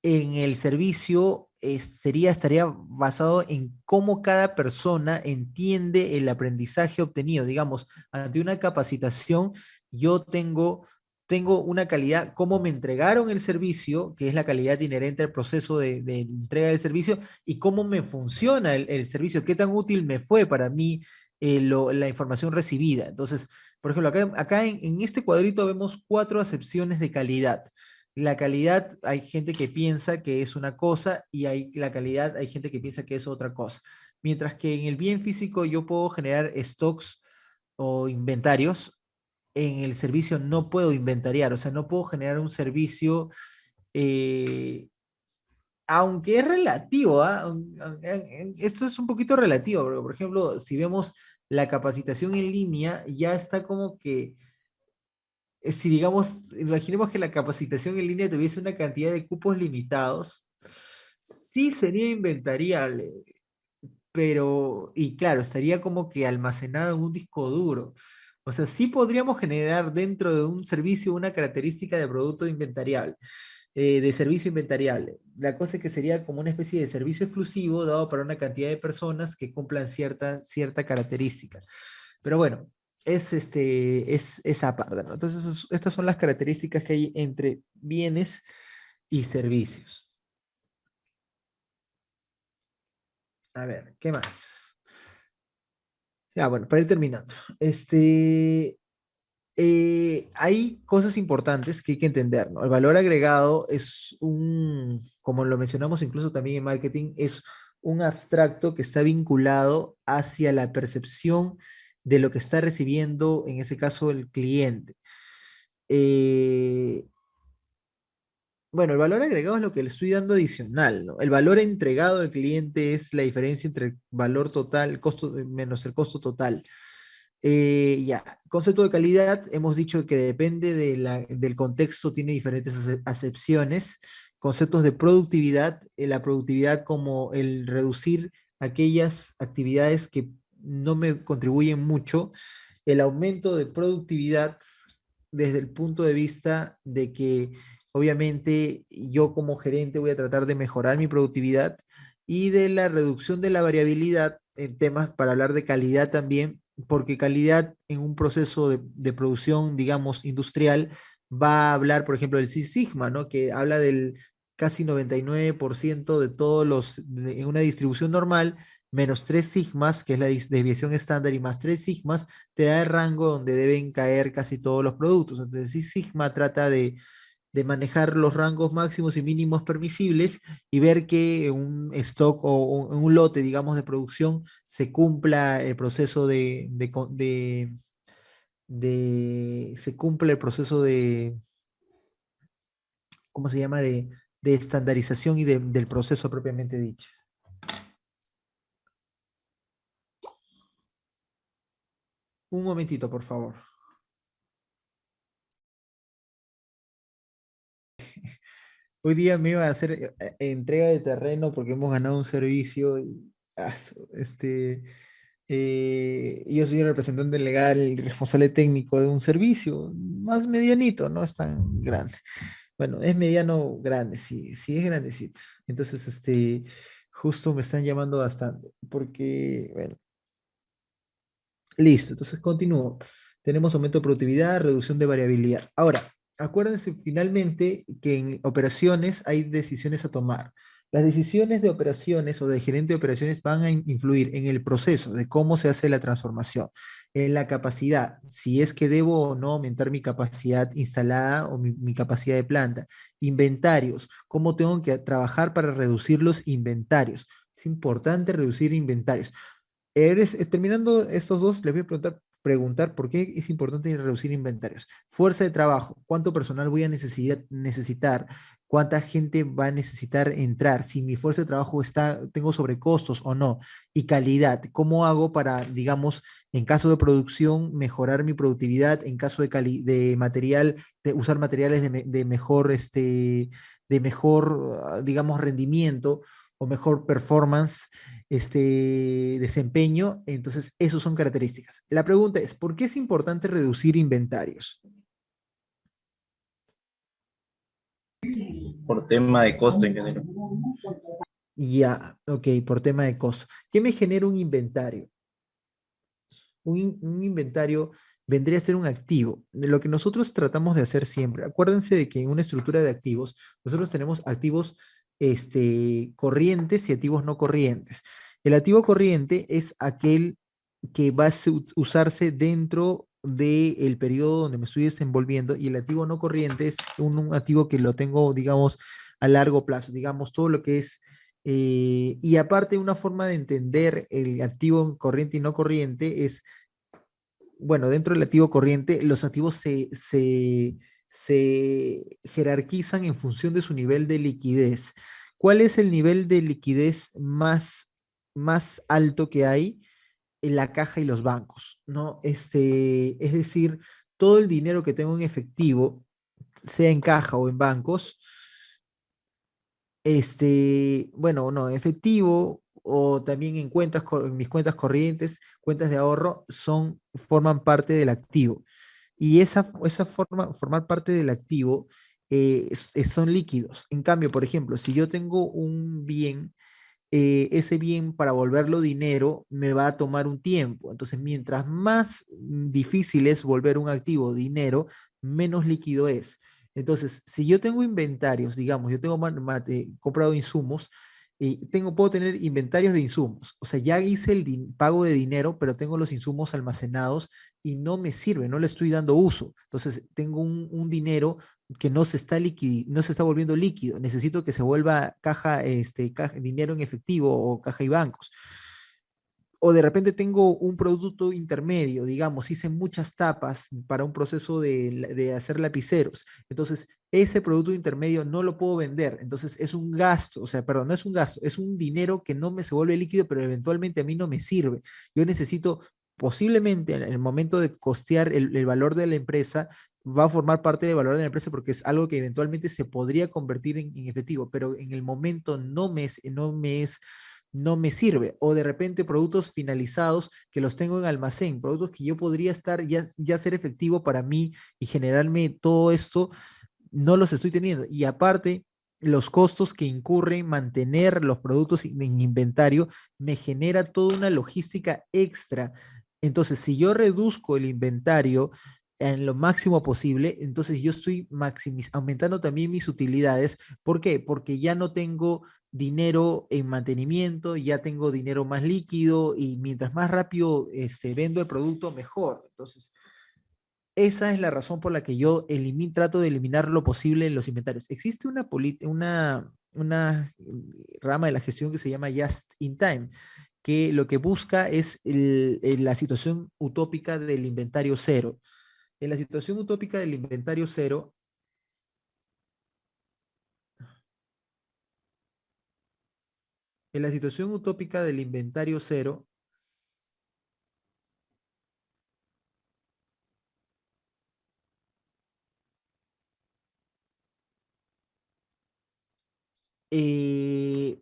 en el servicio estaría basado en cómo cada persona entiende el aprendizaje obtenido. Digamos, ante una capacitación, yo tengo una calidad, cómo me entregaron el servicio, que es la calidad inherente al proceso de entrega del servicio, y cómo me funciona el servicio, qué tan útil me fue para mí la información recibida. Entonces, por ejemplo, acá en este cuadrito vemos 4 acepciones de calidad. La calidad, hay gente que piensa que es una cosa y la calidad, hay gente que piensa que es otra cosa. Mientras que en el bien físico yo puedo generar stocks o inventarios, en el servicio no puedo inventariar, o sea, no puedo generar un servicio, eh, aunque es relativo, ¿ah? Esto es un poquito relativo, porque, por ejemplo, si vemos la capacitación en línea, ya está como que si digamos, imaginemos que la capacitación en línea tuviese una cantidad de cupos limitados, sí sería inventariable, pero, y claro, estaría como que almacenado en un disco duro. O sea, sí podríamos generar dentro de un servicio una característica de producto inventariable, de servicio inventariable. La cosa es que sería como una especie de servicio exclusivo dado para una cantidad de personas que cumplan cierta característica. Pero bueno, es esa parte, ¿no? Entonces, estas son las características que hay entre bienes y servicios. A ver, ¿qué más? Ya, bueno, para ir terminando. Hay cosas importantes que hay que entender, ¿no? El valor agregado es como lo mencionamos incluso también en marketing, es un abstracto que está vinculado hacia la percepción de lo que está recibiendo, en ese caso, el cliente. Eh, bueno, el valor agregado es lo que le estoy dando adicional, ¿no? El valor entregado al cliente es la diferencia entre el valor total, el costo menos el costo total. Ya, concepto de calidad, hemos dicho que depende del contexto, tiene diferentes acepciones. Conceptos de productividad, la productividad como el reducir aquellas actividades que no me contribuyen mucho. El aumento de productividad desde el punto de vista de que obviamente yo como gerente voy a tratar de mejorar mi productividad y de la reducción de la variabilidad en temas para hablar de calidad también, porque calidad en un proceso de producción, digamos, industrial, va a hablar, por ejemplo, del Six Sigma, ¿no? Que habla del casi 99% de todos en una distribución normal, menos 3 sigmas, que es la desviación estándar, y más 3 sigmas, te da el rango donde deben caer casi todos los productos. Entonces, Six Sigma trata de manejar los rangos máximos y mínimos permisibles y ver que en un stock o en un lote, digamos, de producción se cumpla el proceso se cumple el proceso de, ¿cómo se llama? De estandarización y del proceso propiamente dicho. Un momentito, por favor. Hoy día me iba a hacer entrega de terreno porque hemos ganado un servicio y yo soy el representante legal y responsable técnico de un servicio más medianito, no es tan grande. Bueno, es mediano grande, sí, sí es grandecito. Entonces, justo me están llamando bastante porque, bueno, Listo, entonces continúo. Tenemos aumento de productividad, reducción de variabilidad. Ahora, acuérdense finalmente que en operaciones hay decisiones a tomar. Las decisiones de operaciones o de gerente de operaciones van a influir en el proceso de cómo se hace la transformación, en la capacidad, si es que debo o no aumentar mi capacidad instalada o mi capacidad de planta. Inventarios, cómo tengo que trabajar para reducir los inventarios. Es importante reducir inventarios. Terminando estos dos, les voy a preguntar por qué es importante reducir inventarios. Fuerza de trabajo, cuánto personal voy a necesitar, cuánta gente va a necesitar entrar, si mi fuerza de trabajo tengo sobrecostos o no, y calidad, cómo hago para, digamos, en caso de producción, mejorar mi productividad, en caso de material, de usar materiales de mejor, digamos, rendimiento o mejor performance, desempeño. Entonces, esos son características. La pregunta es, ¿por qué es importante reducir inventarios? por tema de costo, ingeniero. Ya, ok, por tema de costo. ¿Qué me genera un inventario? Un inventario vendría a ser un activo. De lo que nosotros tratamos de hacer siempre. Acuérdense de que en una estructura de activos, nosotros tenemos activos corrientes y activos no corrientes. El activo corriente es aquel que va a usarse dentro del periodo donde me estoy desenvolviendo, y el activo no corriente es un activo que lo tengo, digamos, a largo plazo, digamos, todo lo que es y aparte, una forma de entender el activo corriente y no corriente es, bueno, dentro del activo corriente, los activos se jerarquizan en función de su nivel de liquidez. ¿Cuál es el nivel de liquidez más alto que hay? En la caja y los bancos, ¿no? Es decir, todo el dinero que tengo en efectivo, sea en caja o en bancos, bueno, no, efectivo o también en en mis cuentas corrientes, cuentas de ahorro, forman parte del activo. Y formar parte del activo, son líquidos. En cambio, por ejemplo, si yo tengo un bien, ese bien para volverlo dinero me va a tomar un tiempo. Entonces, mientras más difícil es volver un activo dinero, menos líquido es. Entonces, si yo tengo inventarios, digamos, yo tengo comprado insumos, y puedo tener inventarios de insumos. O sea, ya hice el pago de dinero, pero tengo los insumos almacenados y no me sirve, no le estoy dando uso. Entonces, tengo un dinero que no se está volviendo líquido. Necesito que se vuelva dinero en efectivo o caja y bancos. O de repente tengo un producto intermedio, digamos, hice muchas tapas para un proceso de hacer lapiceros. Entonces, ese producto intermedio no lo puedo vender. Entonces, es un gasto, o sea, perdón, no es un gasto, es un dinero que no me se vuelve líquido, pero eventualmente a mí no me sirve. Yo necesito, posiblemente en el momento de costear el valor de la empresa, va a formar parte del valor de la empresa porque es algo que eventualmente se podría convertir en efectivo, pero en el momento no me sirve. O de repente productos finalizados que los tengo en almacén, productos que yo podría estar ya ser efectivo para mí y generarme todo esto, no los estoy teniendo. Y aparte, los costos que incurren mantener los productos en inventario me genera toda una logística extra. Entonces, si yo reduzco el inventario en lo máximo posible, entonces yo estoy aumentando también mis utilidades. ¿Por qué? Porque ya no tengo dinero en mantenimiento, ya tengo dinero más líquido, y mientras más rápido vendo el producto, mejor. Entonces, esa es la razón por la que yo trato de eliminar lo posible en los inventarios. Existe una rama de la gestión que se llama Just in Time, que lo que busca es la situación utópica del inventario cero. En la situación utópica del inventario cero, en la situación utópica del inventario cero,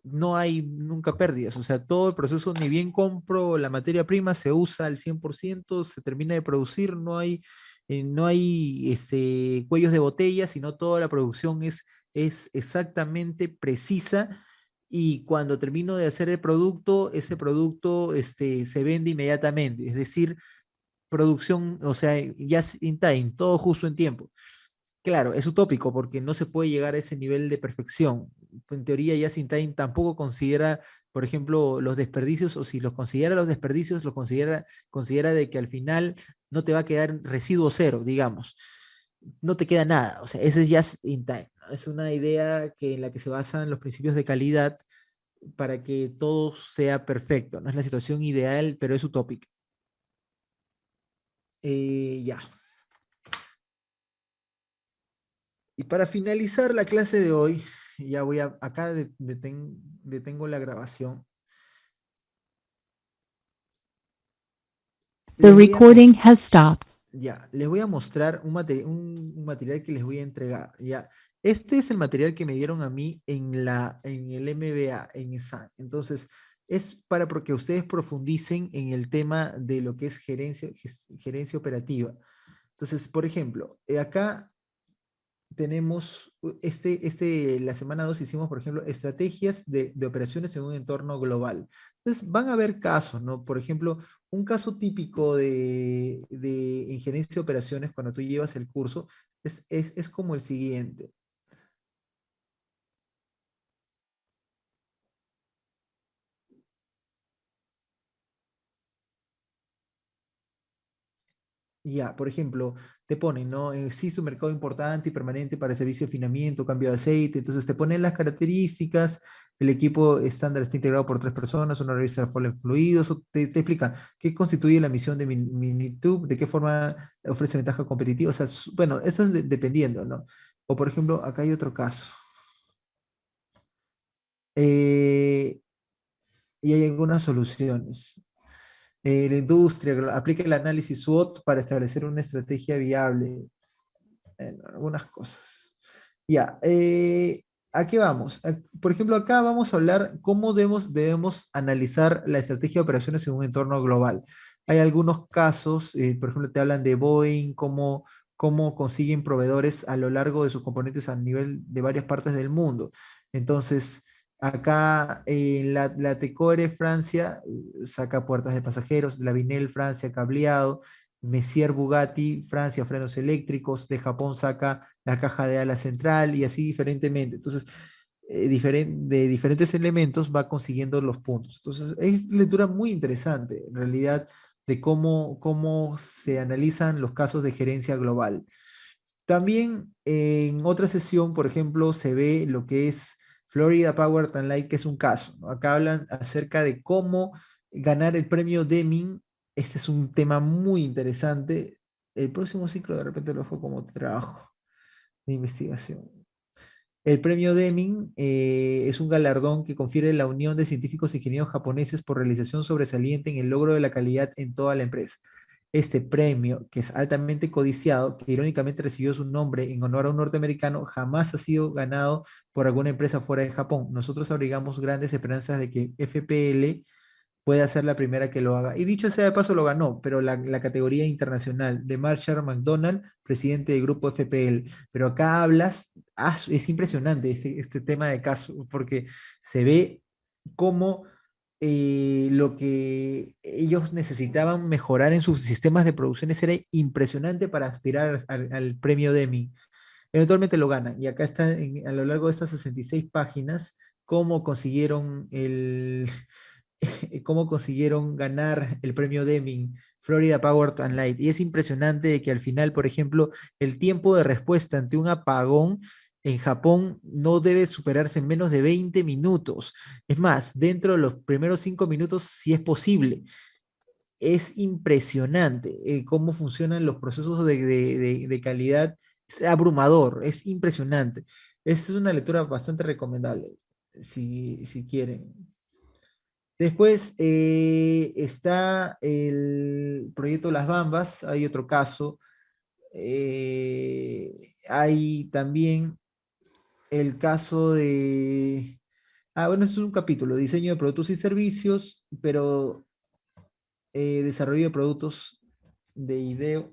no hay nunca pérdidas. O sea, todo el proceso, ni bien compro la materia prima, se usa al 100%, se termina de producir, no hay cuellos de botella, sino toda la producción es exactamente precisa. Y cuando termino de hacer el producto, ese producto se vende inmediatamente. Es decir, producción, o sea, just in time, todo justo en tiempo. Claro, es utópico porque no se puede llegar a ese nivel de perfección. En teoría, just in time tampoco considera, por ejemplo, los desperdicios, o si los considera los desperdicios, considera de que al final no te va a quedar residuo cero, digamos. No te queda nada. O sea, ese es just in time, ¿no? Es una idea en la que se basan los principios de calidad para que todo sea perfecto. No es la situación ideal, pero es utópica. Ya. Y para finalizar la clase de hoy, ya voy a, acá detengo la grabación. The Les voy a recording has stopped. Ya, les voy a mostrar un material que les voy a entregar. Ya, este es el material que me dieron a mí en el MBA, en ESAN. Entonces, es para porque ustedes profundicen en el tema de lo que es gerencia operativa. Entonces, por ejemplo, acá tenemos la semana 2 hicimos, por ejemplo, estrategias de operaciones en un entorno global. Entonces, van a haber casos, ¿no? Por ejemplo, un caso típico de ingeniería de operaciones cuando tú llevas el curso es como el siguiente. Ya, por ejemplo, te ponen, ¿no? Existe un mercado importante y permanente para servicio de afinamiento, cambio de aceite. Entonces te ponen las características, el equipo estándar está integrado por 3 personas, una revista de fluidos, o te explican qué constituye la misión de Minitube, de qué forma ofrece ventaja competitiva. O sea, bueno, eso es dependiendo, ¿no? O por ejemplo, acá hay otro caso. Eh, y hay algunas soluciones. La industria aplica el análisis SWOT para establecer una estrategia viable en algunas cosas. Ya, ¿a qué vamos? Por ejemplo, acá vamos a hablar cómo debemos analizar la estrategia de operaciones en un entorno global. Hay algunos casos, por ejemplo, te hablan de Boeing, cómo consiguen proveedores a lo largo de sus componentes a nivel de varias partes del mundo. Entonces, acá la Tecore Francia saca puertas de pasajeros, la Binel Francia cableado, Messier Bugatti, Francia, frenos eléctricos, de Japón saca la caja de ala central y así diferentemente. Entonces, de diferentes elementos va consiguiendo los puntos. Entonces, es lectura muy interesante, en realidad, de cómo se analizan los casos de gerencia global. También en otra sesión, por ejemplo, se ve lo que es Florida Power and Light, que es un caso, ¿no? Acá hablan acerca de cómo ganar el premio Deming. Este es un tema muy interesante. El próximo ciclo de repente lo dejo como trabajo de investigación. El premio Deming es un galardón que confiere la Unión de Científicos e Ingenieros Japoneses por realización sobresaliente en el logro de la calidad en toda la empresa. Este premio, que es altamente codiciado, que irónicamente recibió su nombre en honor a un norteamericano, jamás ha sido ganado por alguna empresa fuera de Japón. Nosotros abrigamos grandes esperanzas de que FPL puede ser la primera que lo haga. Y dicho sea de paso, lo ganó, pero la categoría internacional de Marshall McDonald, presidente del grupo FPL. Pero acá hablas, es impresionante este tema de caso, porque se ve cómo lo que ellos necesitaban mejorar en sus sistemas de producciones era impresionante para aspirar al premio Deming. Eventualmente lo ganan. Y acá está a lo largo de estas 66 páginas cómo consiguieron cómo consiguieron ganar el premio Deming, Florida Power and Light. Y es impresionante de que al final, por ejemplo, el tiempo de respuesta ante un apagón en Japón no debe superarse en menos de 20 minutos. Es más, dentro de los primeros 5 minutos, si es posible. Es impresionante cómo funcionan los procesos de calidad. Es abrumador, es impresionante. Es una lectura bastante recomendable, si quieren. Después está el proyecto Las Bambas, hay otro caso. Hay también el caso de... Ah, bueno, este es un capítulo, diseño de productos y servicios, pero desarrollo de productos de IDEO.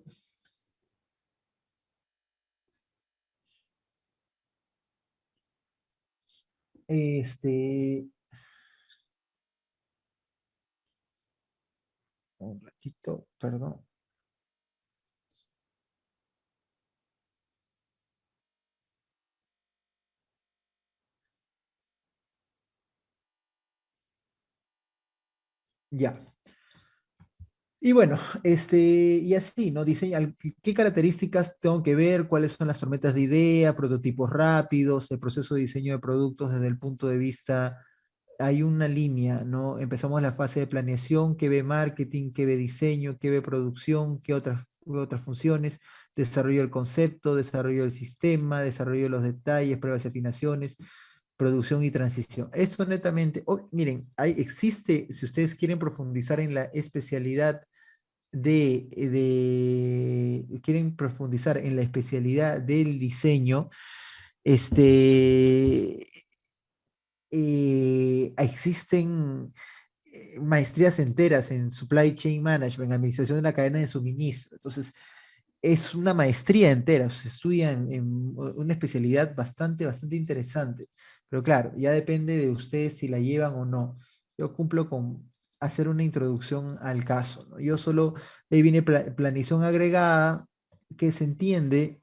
Este, un ratito, perdón. Ya. Y bueno, y así, ¿no? ¿Qué características tengo que ver? ¿Cuáles son las tormentas de idea, prototipos rápidos, el proceso de diseño de productos desde el punto de vista, hay una línea, ¿no? Empezamos la fase de planeación, qué ve marketing, qué ve diseño, qué ve producción, qué otras funciones, desarrollo del concepto, desarrollo del sistema, desarrollo de los detalles, pruebas y afinaciones, producción y transición. Esto netamente, miren, existe, si ustedes quieren profundizar en la especialidad quieren profundizar en la especialidad del diseño, este, existen maestrías enteras en Supply Chain Management, en administración de la cadena de suministro. Entonces, es una maestría entera, se estudia en una especialidad bastante, bastante interesante. Pero claro, ya depende de ustedes si la llevan o no. Yo cumplo con hacer una introducción al caso, ¿no? Yo solo, ahí viene planificación agregada, que se entiende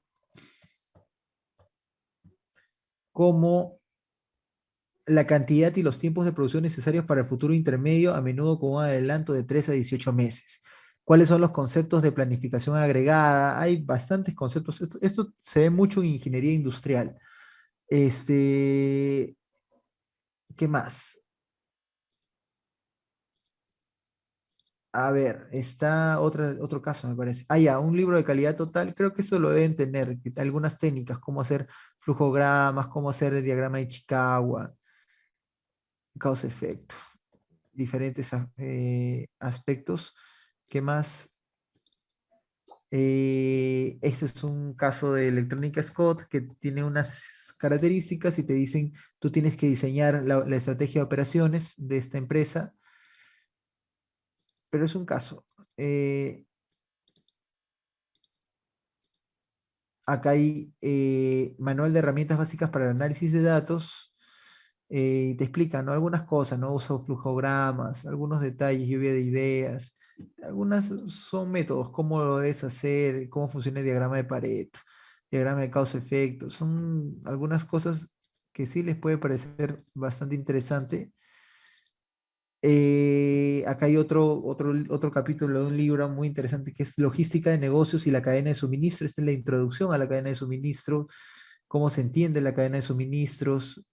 como la cantidad y los tiempos de producción necesarios para el futuro intermedio, a menudo con un adelanto de 3 a 18 meses. ¿Cuáles son los conceptos de planificación agregada? Hay bastantes conceptos. Esto se ve mucho en ingeniería industrial. ¿Qué más? A ver, está otro caso, me parece. Ah, ya, un libro de calidad total. Creo que eso lo deben tener. Algunas técnicas, cómo hacer flujogramas, cómo hacer el diagrama de Chicagua, causa-efecto, diferentes aspectos. ¿Qué más? Este es un caso de Electrónica Scott que tiene unas características y te dicen, tú tienes que diseñar la estrategia de operaciones de esta empresa, pero es un caso. Acá hay manual de herramientas básicas para el análisis de datos. Te explican, ¿no? Algunas cosas, ¿no? Uso flujogramas, algunos detalles, lluvia de ideas. Algunas son métodos, cómo lo debes hacer, cómo funciona el diagrama de Pareto, diagrama de causa-efecto. Son algunas cosas que sí les puede parecer bastante interesante. Acá hay otro capítulo de un libro muy interesante que es Logística de negocios y la cadena de suministro. Esta es la introducción a la cadena de suministro, cómo se entiende la cadena de suministros.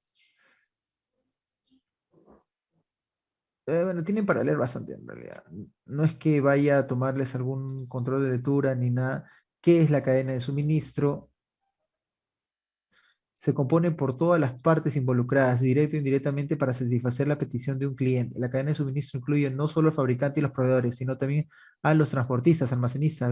Bueno, tienen para leer bastante en realidad. No es que vaya a tomarles algún control de lectura ni nada. ¿Qué es la cadena de suministro? Se compone por todas las partes involucradas, directa e indirectamente, para satisfacer la petición de un cliente. La cadena de suministro incluye no solo al fabricante y los proveedores, sino también a los transportistas, almacenistas,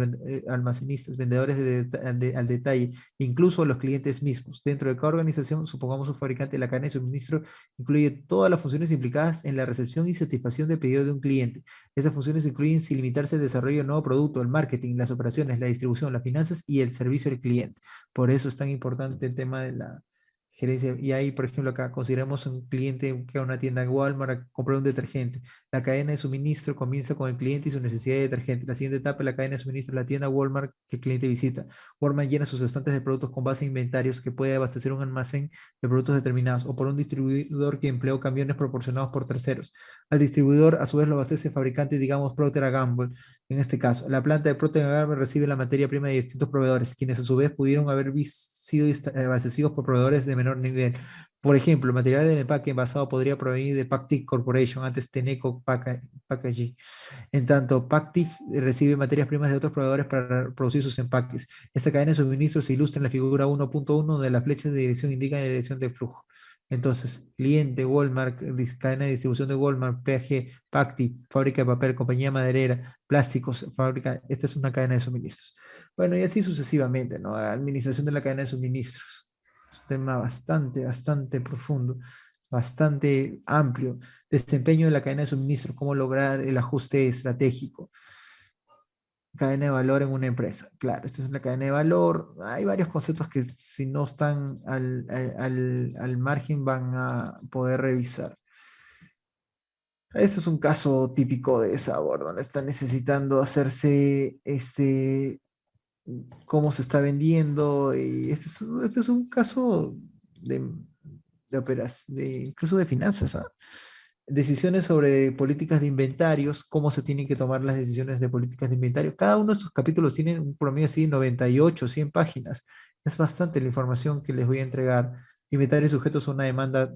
vendedores al detalle, incluso a los clientes mismos. Dentro de cada organización, supongamos un fabricante, la cadena de suministro incluye todas las funciones implicadas en la recepción y satisfacción de pedido de un cliente. Estas funciones incluyen, sin limitarse, el desarrollo de nuevo producto, el marketing, las operaciones, la distribución, las finanzas y el servicio al cliente. Por eso es tan importante el tema de la gerencia. Y ahí, por ejemplo, acá consideramos un cliente que va a una tienda en Walmart a comprar un detergente. La cadena de suministro comienza con el cliente y su necesidad de detergente. La siguiente etapa es la cadena de suministro, la tienda Walmart que el cliente visita. Walmart llena sus estantes de productos con base a inventarios que puede abastecer un almacén de productos determinados o por un distribuidor que empleó camiones proporcionados por terceros. Al distribuidor, a su vez, lo abastece el fabricante, digamos Procter Gamble. En este caso, la planta de Procter Gamble recibe la materia prima de distintos proveedores, quienes a su vez pudieron haber sido abastecidos por proveedores de menor nivel. Por ejemplo, el material del empaque envasado podría provenir de Pactic Corporation, antes Teneco Packaging. En tanto, Pactif recibe materias primas de otros proveedores para producir sus empaques. Esta cadena de suministro se ilustra en la figura 1.1, donde las flechas de dirección indican la dirección de flujo. Entonces, cliente, Walmart, cadena de distribución de Walmart, PAG, Pacti, fábrica de papel, compañía maderera, plásticos, fábrica. Esta es una cadena de suministros. Bueno, y así sucesivamente, ¿no? Administración de la cadena de suministros. Es un tema bastante, bastante profundo, bastante amplio. Desempeño de la cadena de suministro, cómo lograr el ajuste estratégico. Cadena de valor en una empresa. Claro, esta es una cadena de valor. Hay varios conceptos que si no están al margen van a poder revisar. Este es un caso típico de Sabor, donde está necesitando hacerse cómo se está vendiendo. Y este es un caso de incluso de finanzas. ¿Ah? decisiones sobre políticas de inventarios, cómo se tienen que tomar las decisiones de políticas de inventario. Cada uno de estos capítulos tiene un promedio así, 98, 100 páginas. Es bastante la información que les voy a entregar. Inventarios sujetos a una demanda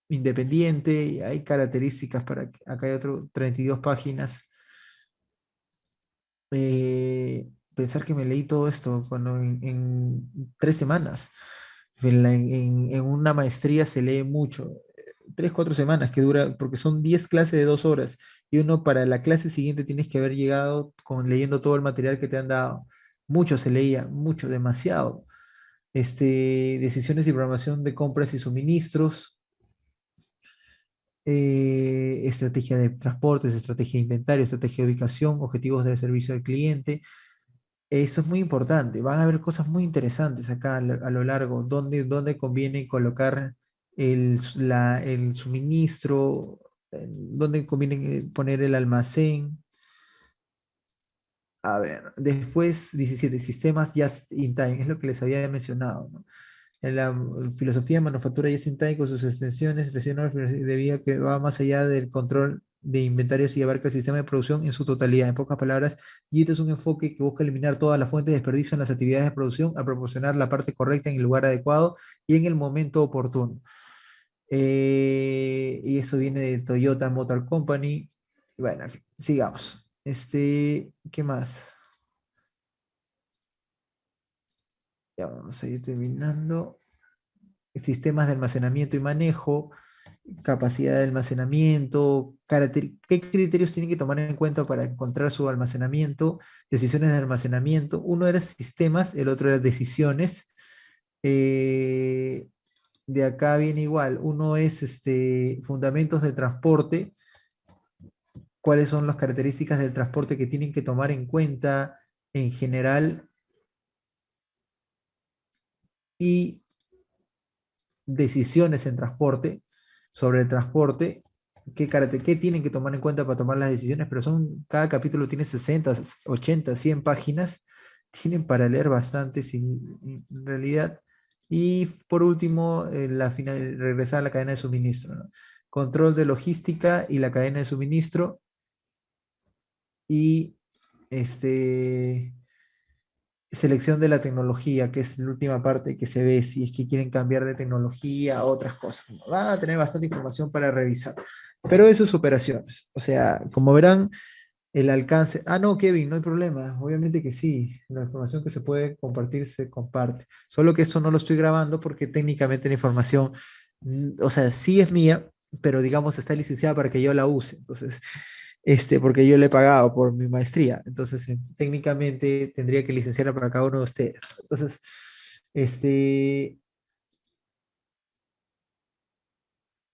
independiente, y hay características para, acá hay otro, 32 páginas. Pensar que me leí todo esto cuando en 3 semanas. En una maestría se lee mucho. 3, 4 semanas que dura, porque son 10 clases de 2 horas. Y uno para la clase siguiente tienes que haber llegado leyendo todo el material que te han dado. Mucho se leía, mucho, demasiado. Decisiones y programación de compras y suministros, estrategia de transportes, estrategia de inventario, estrategia de ubicación, objetivos de servicio al cliente. Eso es muy importante. Van a haber cosas muy interesantes acá a lo largo, dónde conviene colocar el suministro, dónde conviene poner el almacén. A ver, después 17 sistemas just in time, es lo que les había mencionado, ¿no? En la filosofía de manufactura just in time con sus extensiones, debido a que va más allá del control de inventarios y abarca el sistema de producción en su totalidad. En pocas palabras, JIT es un enfoque que busca eliminar todas las fuentes de desperdicio en las actividades de producción al proporcionar la parte correcta en el lugar adecuado y en el momento oportuno. Y eso viene de Toyota Motor Company. Bueno, en fin, sigamos. ¿Qué más? Ya vamos a ir terminando. Sistemas de almacenamiento y manejo, capacidad de almacenamiento, qué criterios tienen que tomar en cuenta para encontrar su almacenamiento, decisiones de almacenamiento. Uno era sistemas, el otro era decisiones. De acá viene igual. Uno es fundamentos de transporte, cuáles son las características del transporte que tienen que tomar en cuenta en general, y decisiones en transporte, sobre el transporte, qué tienen que tomar en cuenta para tomar las decisiones, pero cada capítulo tiene 60, 80, 100 páginas, tienen para leer bastante en realidad. Y por último, regresar a la cadena de suministro, ¿no? Control de logística y la cadena de suministro, y selección de la tecnología, que es la última parte que se ve si es que quieren cambiar de tecnología a otras cosas. Van a tener bastante información para revisar. Pero eso es operaciones. O sea, como verán, el alcance. Ah, no, Kevin, no hay problema. Obviamente que sí. La información que se puede compartir se comparte. Solo que esto no lo estoy grabando porque técnicamente la información, o sea, sí es mía, pero digamos está licenciada para que yo la use. Entonces, porque yo le he pagado por mi maestría. Entonces, técnicamente tendría que licenciarla para cada uno de ustedes. Entonces, este,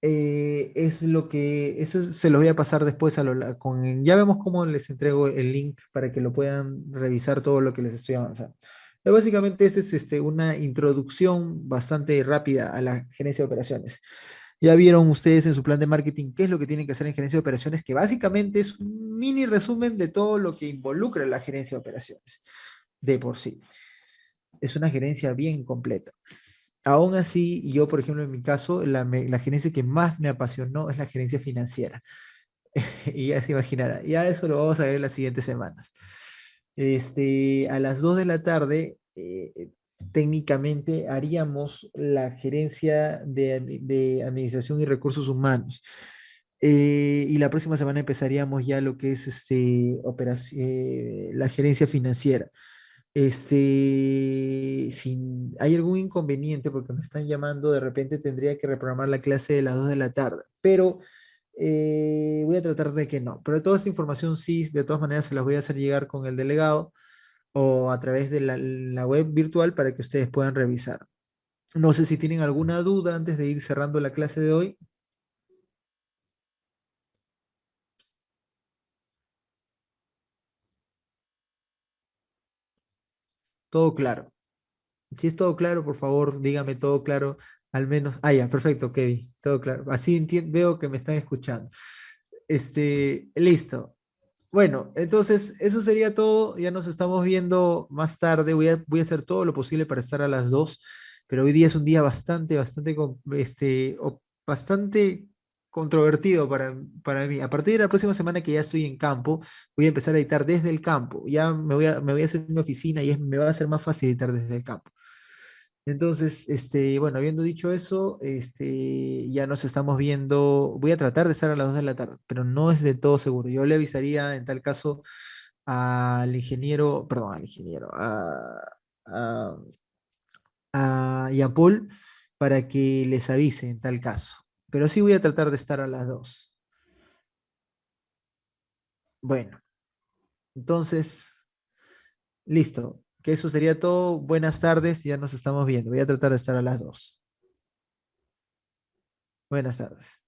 eso se lo voy a pasar después ya vemos cómo les entrego el link para que lo puedan revisar todo lo que les estoy avanzando. Pero básicamente, esta es una introducción bastante rápida a la gerencia de operaciones. Ya vieron ustedes en su plan de marketing qué es lo que tienen que hacer en gerencia de operaciones, que básicamente es un mini resumen de todo lo que involucra la gerencia de operaciones de por sí. Es una gerencia bien completa. Aún así, yo, por ejemplo, en mi caso, la gerencia que más me apasionó es la gerencia financiera. Y ya se imaginará. Ya eso lo vamos a ver en las siguientes semanas. A las 2 de la tarde, técnicamente haríamos la gerencia de administración y recursos humanos. Y la próxima semana empezaríamos ya lo que es la gerencia financiera. Si hay algún inconveniente, porque me están llamando, de repente tendría que reprogramar la clase de las 2 de la tarde, pero voy a tratar de que no. Pero toda esta información sí, de todas maneras se las voy a hacer llegar con el delegado o a través de la web virtual para que ustedes puedan revisar. No sé si tienen alguna duda antes de ir cerrando la clase de hoy. Todo claro. Si es todo claro, por favor, dígame todo claro, al menos. Ah, ya, perfecto, Kevin, todo claro. Así veo que me están escuchando. Listo. Bueno, entonces eso sería todo. Ya nos estamos viendo más tarde. Voy a hacer todo lo posible para estar a las 2, pero hoy día es un día bastante, bastante controvertido para mí. A partir de la próxima semana que ya estoy en campo, voy a empezar a editar desde el campo. Ya me voy a hacer mi oficina y me va a ser más fácil editar desde el campo. Entonces, bueno, habiendo dicho eso, ya nos estamos viendo. Voy a tratar de estar a las 2 de la tarde, pero no es de todo seguro. Yo le avisaría en tal caso al ingeniero, perdón, al ingeniero, a, y a Paul para que les avise en tal caso. Pero sí voy a tratar de estar a las 2. Bueno, entonces, listo. Que eso sería todo. Buenas tardes, ya nos estamos viendo. Voy a tratar de estar a las 2. Buenas tardes.